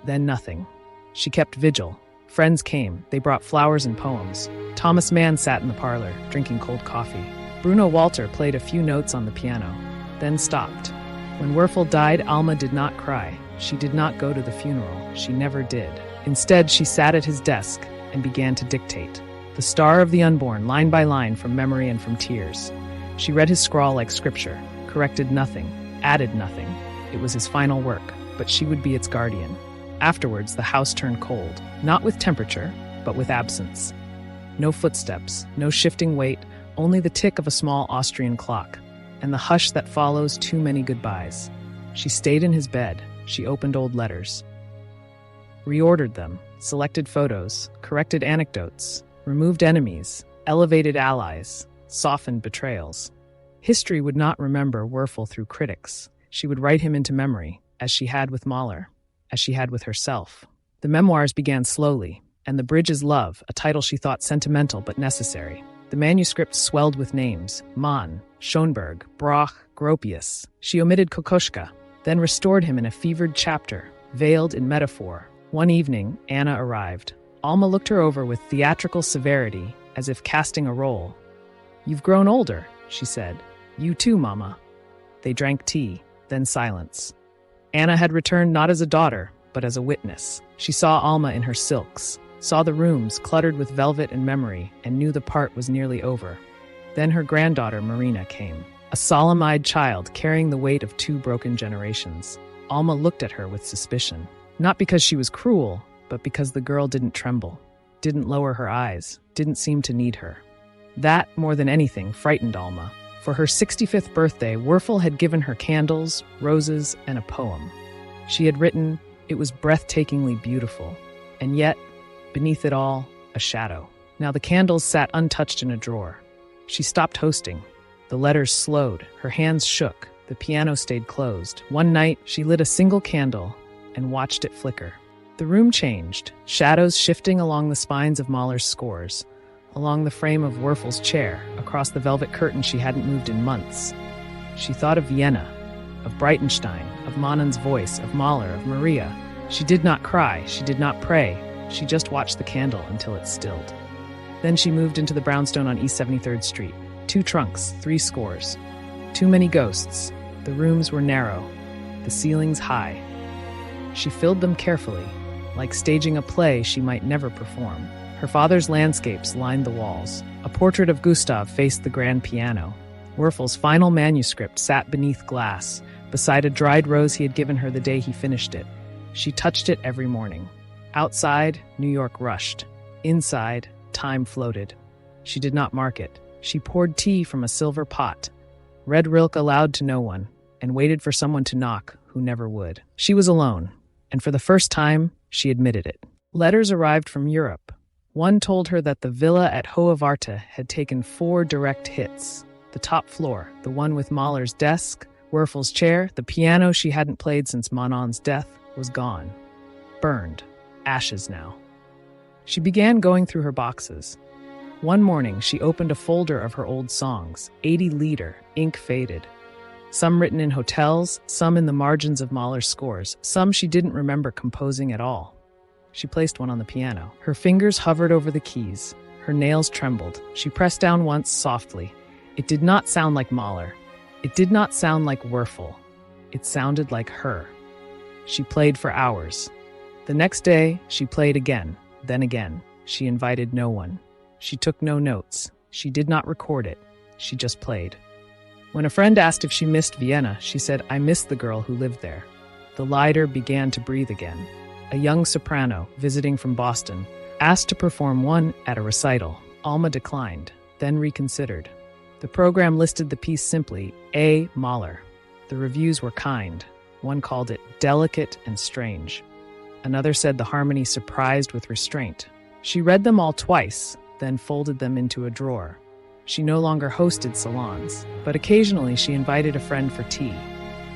Then nothing. She kept vigil. Friends came. They brought flowers and poems. Thomas Mann sat in the parlor, drinking cold coffee. Bruno Walter played a few notes on the piano, then stopped. When Werfel died, Alma did not cry. She did not go to the funeral. She never did. Instead, she sat at his desk and began to dictate. The Star of the Unborn, line by line, from memory and from tears. She read his scrawl like scripture, corrected nothing, added nothing. It was his final work, but she would be its guardian. Afterwards, the house turned cold, not with temperature, but with absence. No footsteps, no shifting weight, only the tick of a small Austrian clock, and the hush that follows too many goodbyes. She stayed in his bed. She opened old letters, reordered them, selected photos, corrected anecdotes, removed enemies, elevated allies, softened betrayals. History would not remember Werfel through critics. She would write him into memory, as she had with Mahler, as she had with herself. The memoirs began slowly, and The Bridge is Love, a title she thought sentimental but necessary. The manuscript swelled with names: Mann, Schoenberg, Broch, Gropius. She omitted Kokoschka, then restored him in a fevered chapter, veiled in metaphor. One evening, Anna arrived. Alma looked her over with theatrical severity, as if casting a role. "You've grown older," she said. "You too, Mama." They drank tea, then silence. Anna had returned not as a daughter, but as a witness. She saw Alma in her silks, saw the rooms cluttered with velvet and memory, and knew the part was nearly over. Then her granddaughter, Marina, came, a solemn-eyed child carrying the weight of 2 broken generations. Alma looked at her with suspicion, not because she was cruel, but because the girl didn't tremble, didn't lower her eyes, didn't seem to need her. That, more than anything, frightened Alma. For her 65th birthday, Werfel had given her candles, roses, and a poem. She had written, "It was breathtakingly beautiful," and yet, beneath it all, a shadow. Now the candles sat untouched in a drawer. She stopped hosting. The letters slowed, her hands shook, the piano stayed closed. One night, she lit a single candle and watched it flicker. The room changed, shadows shifting along the spines of Mahler's scores, along the frame of Werfel's chair, across the velvet curtain she hadn't moved in months. She thought of Vienna, of Breitenstein, of Manon's voice, of Mahler, of Maria. She did not cry, she did not pray, she just watched the candle until it stilled. Then she moved into the brownstone on East 73rd Street. 2 trunks, 3 scores. Too many ghosts. The rooms were narrow, the ceilings high. She filled them carefully, like staging a play she might never perform. Her father's landscapes lined the walls. A portrait of Gustav faced the grand piano. Werfel's final manuscript sat beneath glass, beside a dried rose he had given her the day he finished it. She touched it every morning. Outside, New York rushed. Inside, time floated. She did not mark it. She poured tea from a silver pot, read Rilke aloud to no one, and waited for someone to knock who never would. She was alone, and for the first time, she admitted it. Letters arrived from Europe. One told her that the villa at Hohe Warte had taken 4 direct hits. The top floor, the one with Mahler's desk, Werfel's chair, the piano she hadn't played since Manon's death, was gone. Burned. Ashes now. She began going through her boxes. One morning, she opened a folder of her old songs, 80 liter, ink faded. Some written in hotels, some in the margins of Mahler's scores, some she didn't remember composing at all. She placed one on the piano. Her fingers hovered over the keys. Her nails trembled. She pressed down once softly. It did not sound like Mahler. It did not sound like Werfel. It sounded like her. She played for hours. The next day, she played again, then again. She invited no one. She took no notes. She did not record it. She just played. When a friend asked if she missed Vienna, she said, "I miss the girl who lived there." The lighter began to breathe again. A young soprano, visiting from Boston, asked to perform one at a recital. Alma declined, then reconsidered. The program listed the piece simply, A. Mahler. The reviews were kind. One called it delicate and strange. Another said the harmony surprised with restraint. She read them all twice, then folded them into a drawer. She no longer hosted salons, but occasionally she invited a friend for tea.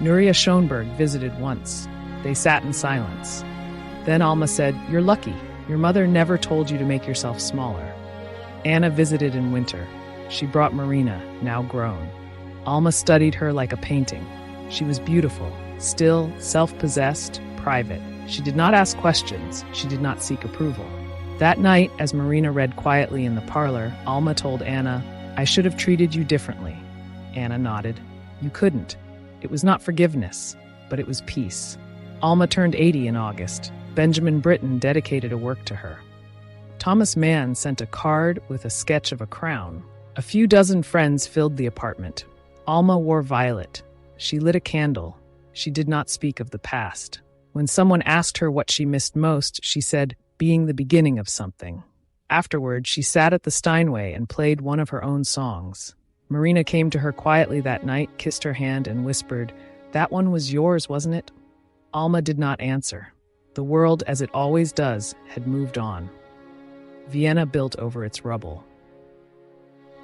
Nuria Schoenberg visited once. They sat in silence. Then Alma said, "You're lucky. Your mother never told you to make yourself smaller." Anna visited in winter. She brought Marina, now grown. Alma studied her like a painting. She was beautiful, still, self-possessed, private. She did not ask questions. She did not seek approval. That night, as Marina read quietly in the parlor, Alma told Anna, "I should have treated you differently." Anna nodded. "You couldn't. It was not forgiveness, but it was peace." Alma turned 80 in August. Benjamin Britten dedicated a work to her. Thomas Mann sent a card with a sketch of a crown. A few dozen friends filled the apartment. Alma wore violet. She lit a candle. She did not speak of the past. When someone asked her what she missed most, she said, "Being the beginning of something." Afterward, she sat at the Steinway and played one of her own songs. Marina came to her quietly that night, kissed her hand, and whispered, "That one was yours, wasn't it?" Alma did not answer. The world, as it always does, had moved on. Vienna built over its rubble.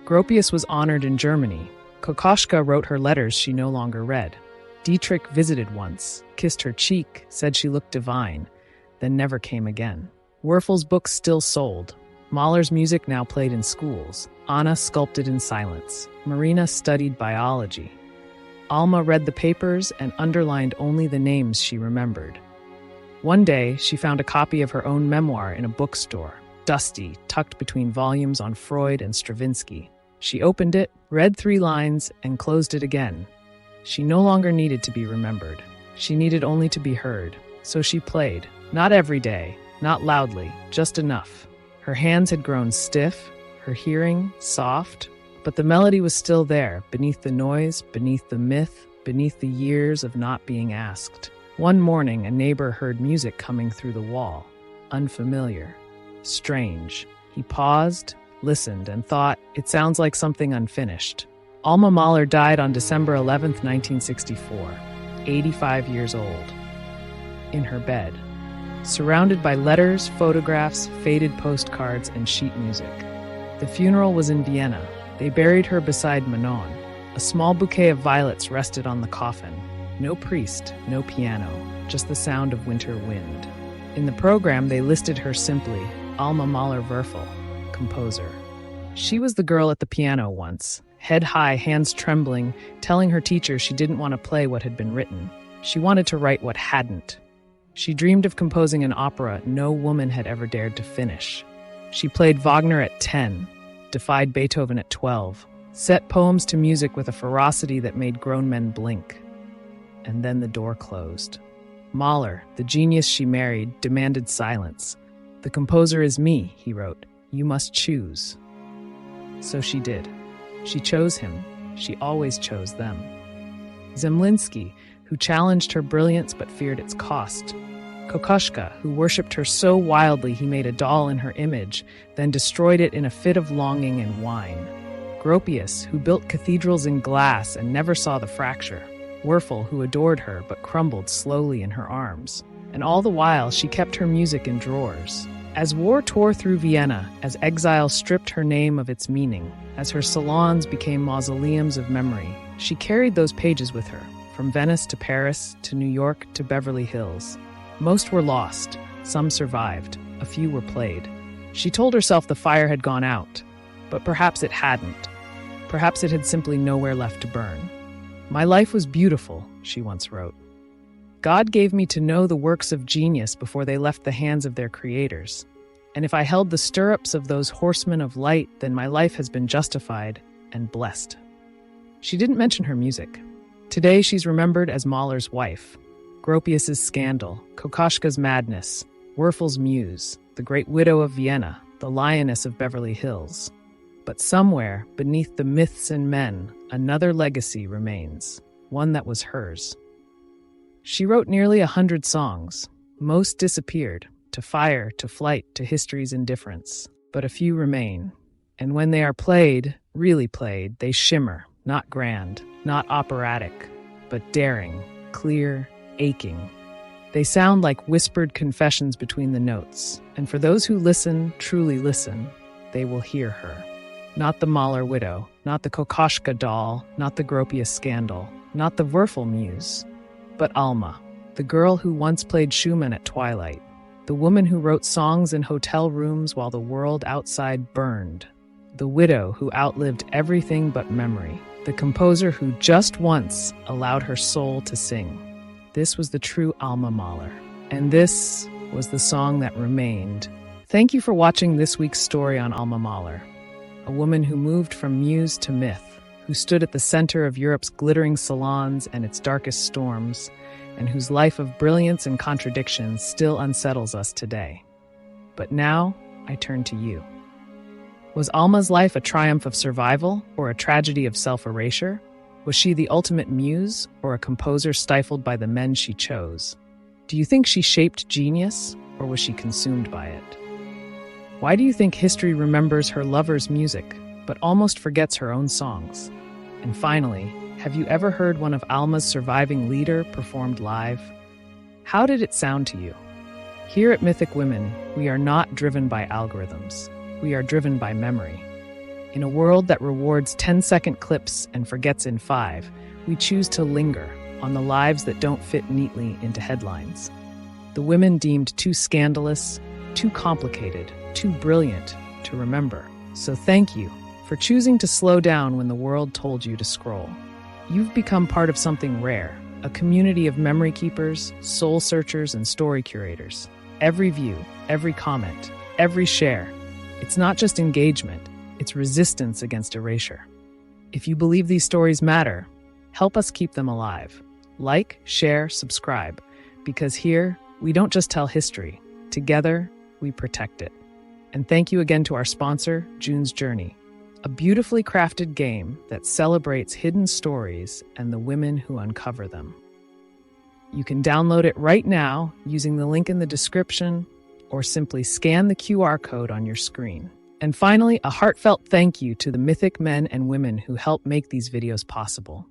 Gropius was honored in Germany. Kokoschka wrote her letters she no longer read. Dietrich visited once, kissed her cheek, said she looked divine, then never came again. Werfel's books still sold. Mahler's music now played in schools. Anna sculpted in silence. Marina studied biology. Alma read the papers and underlined only the names she remembered. One day, she found a copy of her own memoir in a bookstore, dusty, tucked between volumes on Freud and Stravinsky. She opened it, read 3 lines, and closed it again. She no longer needed to be remembered. She needed only to be heard. So she played. Not every day, not loudly, just enough. Her hands had grown stiff, her hearing soft, but the melody was still there, beneath the noise, beneath the myth, beneath the years of not being asked. One morning, a neighbor heard music coming through the wall. Unfamiliar. Strange. He paused, listened, and thought, it sounds like something unfinished. Alma Mahler died on December 11th, 1964, 85 years old. In her bed, surrounded by letters, photographs, faded postcards, and sheet music. The funeral was in Vienna. They buried her beside Manon. A small bouquet of violets rested on the coffin. No priest, no piano, just the sound of winter wind. In the program, they listed her simply, Alma Mahler Werfel, composer. She was the girl at the piano once, head high, hands trembling, telling her teacher she didn't want to play what had been written. She wanted to write what hadn't. She dreamed of composing an opera no woman had ever dared to finish. She played Wagner at 10, defied Beethoven at 12, set poems to music with a ferocity that made grown men blink. And then the door closed. Mahler, the genius she married, demanded silence. "The composer is me," he wrote. "You must choose." So she did. She chose him. she always chose them. Zemlinsky, who challenged her brilliance but feared its cost. Kokoschka, who worshipped her so wildly he made a doll in her image, then destroyed it in a fit of longing and wine. Gropius, who built cathedrals in glass and never saw the fracture. Werfel, who adored her but crumbled slowly in her arms. And all the while, she kept her music in drawers. As war tore through Vienna, as exile stripped her name of its meaning, as her salons became mausoleums of memory, she carried those pages with her, from Venice to Paris, to New York to Beverly Hills. Most were lost, some survived, a few were played. She told herself the fire had gone out, but perhaps it hadn't. Perhaps it had simply nowhere left to burn. "My life was beautiful," she once wrote. "God gave me to know the works of genius before they left the hands of their creators. And if I held the stirrups of those horsemen of light, then my life has been justified and blessed." She didn't mention her music. Today she's remembered as Mahler's wife, Gropius's scandal, Kokoschka's madness, Werfel's muse, the great widow of Vienna, the lioness of Beverly Hills. But somewhere, beneath the myths and men, another legacy remains, one that was hers. She wrote nearly 100 songs. Most disappeared, to fire, to flight, to history's indifference. But a few remain. And when they are played, really played, they shimmer, not grand, not operatic, but daring, clear, aching. They sound like whispered confessions between the notes, and for those who listen, truly listen, they will hear her. Not the Mahler widow, not the Kokoschka doll, not the Gropius scandal, not the Werfel muse, but Alma, the girl who once played Schumann at twilight, the woman who wrote songs in hotel rooms while the world outside burned, the widow who outlived everything but memory, the composer who just once allowed her soul to sing. This was the true Alma Mahler, and this was the song that remained. Thank you for watching this week's story on Alma Mahler, a woman who moved from muse to myth, who stood at the center of Europe's glittering salons and its darkest storms, and whose life of brilliance and contradiction still unsettles us today. But now, I turn to you. Was Alma's life a triumph of survival or a tragedy of self-erasure? Was she the ultimate muse or a composer stifled by the men she chose? Do you think she shaped genius or was she consumed by it? Why do you think history remembers her lover's music but almost forgets her own songs? And finally, have you ever heard one of Alma's surviving lieder performed live? How did it sound to you? Here at Mythic Women, we are not driven by algorithms. We are driven by memory. In a world that rewards 10-second clips and forgets in 5, we choose to linger on the lives that don't fit neatly into headlines. The women deemed too scandalous, too complicated, too brilliant to remember. So thank you for choosing to slow down when the world told you to scroll. You've become part of something rare, a community of memory keepers, soul searchers, and story curators. Every view, every comment, every share. It's not just engagement, it's resistance against erasure. If you believe these stories matter, help us keep them alive. Like, share, subscribe, because here, we don't just tell history. Together, we protect it. And thank you again to our sponsor, June's Journey, a beautifully crafted game that celebrates hidden stories and the women who uncover them. You can download it right now using the link in the description or simply scan the QR code on your screen. And finally, a heartfelt thank you to the mythic men and women who help make these videos possible.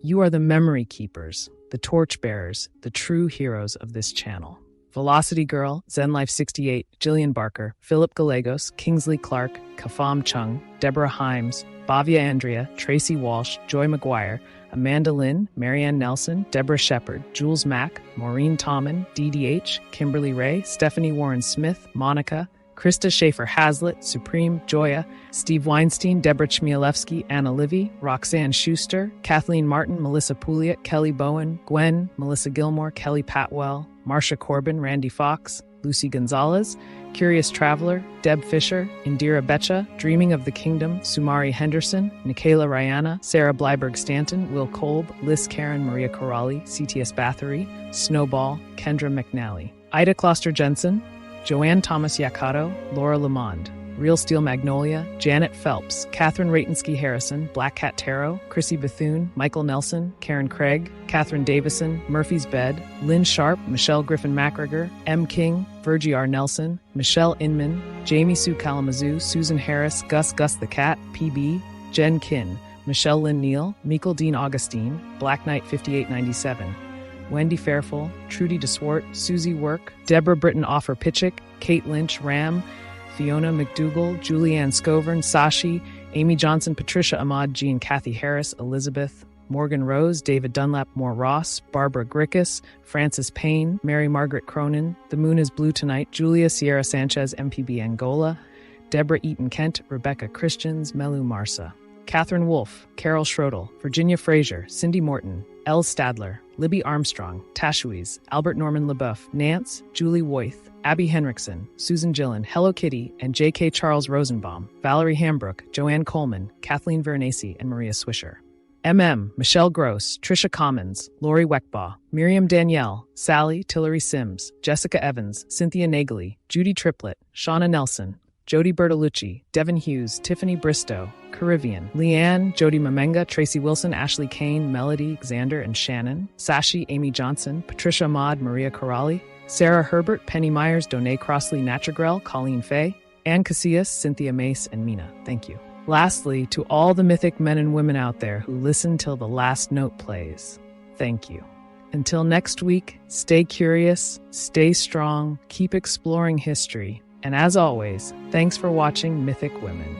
You are the memory keepers, the torchbearers, the true heroes of this channel. Velocity Girl, ZenLife68, Jillian Barker, Philip Gallegos, Kingsley Clark, Kafam Chung, Deborah Himes, Bavia Andrea, Tracy Walsh, Joy McGuire, Amanda Lynn, Marianne Nelson, Deborah Shepard, Jules Mack, Maureen Tommen, DDH, Kimberly Ray, Stephanie Warren Smith, Monica, Krista Schaefer-Hazlitt, Supreme, Joya, Steve Weinstein, Deborah Chmielewski, Anna Livy, Roxanne Schuster, Kathleen Martin, Melissa Pouliot, Kelly Bowen, Gwen, Melissa Gilmore, Kelly Patwell, Marsha Corbin, Randy Fox, Lucy Gonzalez, Curious Traveler, Deb Fisher, Indira Becha, Dreaming of the Kingdom, Sumari Henderson, Nikayla Ryana, Sarah Bleiberg-Stanton, Will Kolb, Liz Karen, Maria Corrali, CTS Bathory, Snowball, Kendra McNally, Ida Kloster Jensen, Joanne Thomas Yakato, Laura Lamond. Real Steel Magnolia, Janet Phelps, Catherine Ratensky Harrison, Black Cat Tarot, Chrissy Bethune, Michael Nelson, Karen Craig, Catherine Davison, Murphy's Bed, Lynn Sharp, Michelle Griffin MacGregor, M. King, Virgie R. Nelson, Michelle Inman, Jamie Sue Kalamazoo, Susan Harris, Gus the Cat, PB, Jen Kin, Michelle Lynn Neal, Meikle Dean Augustine, Black Knight 5897, Wendy Fairfull, Trudy DeSwart, Susie Work, Deborah Britton Offer Pitchick, Kate Lynch, Ram, Fiona McDougall, Julianne Scovern, Sashi, Amy Johnson, Patricia Ahmad, Jean Kathy Harris, Elizabeth, Morgan Rose, David Dunlap Moore Ross, Barbara Grickus, Frances Payne, Mary Margaret Cronin, The Moon is Blue Tonight, Julia Sierra Sanchez, MPB Angola, Deborah Eaton Kent, Rebecca Christians, Melu Marsa, Catherine Wolfe, Carol Schrodel, Virginia Fraser, Cindy Morton, Elle Stadler, Libby Armstrong, Tashuiz, Albert Norman LeBeuf, Nance, Julie Woith, Abby Henriksen, Susan Gillen, Hello Kitty, and J.K. Charles Rosenbaum, Valerie Hambrook, Joanne Coleman, Kathleen Veronese, and Maria Swisher. Michelle Gross, Trisha Commons, Lori Weckbaugh, Miriam Danielle, Sally, Tillery Sims, Jessica Evans, Cynthia Nagley, Judy Triplett, Shauna Nelson, Jody Bertolucci, Devin Hughes, Tiffany Bristow, Carivian, Leanne, Jody Mamenga, Tracy Wilson, Ashley Kane, Melody, Xander, and Shannon, Sashi, Amy Johnson, Patricia Ahmad, Maria Corrali, Sarah Herbert, Penny Myers, Donae Crossley, Natragrel, Colleen Fay, Ann Casillas, Cynthia Mace, and Mina. Thank you. Lastly, to all the mythic men and women out there who listen till the last note plays, thank you. Until next week, stay curious, stay strong, keep exploring history, and as always, thanks for watching Mythic Women.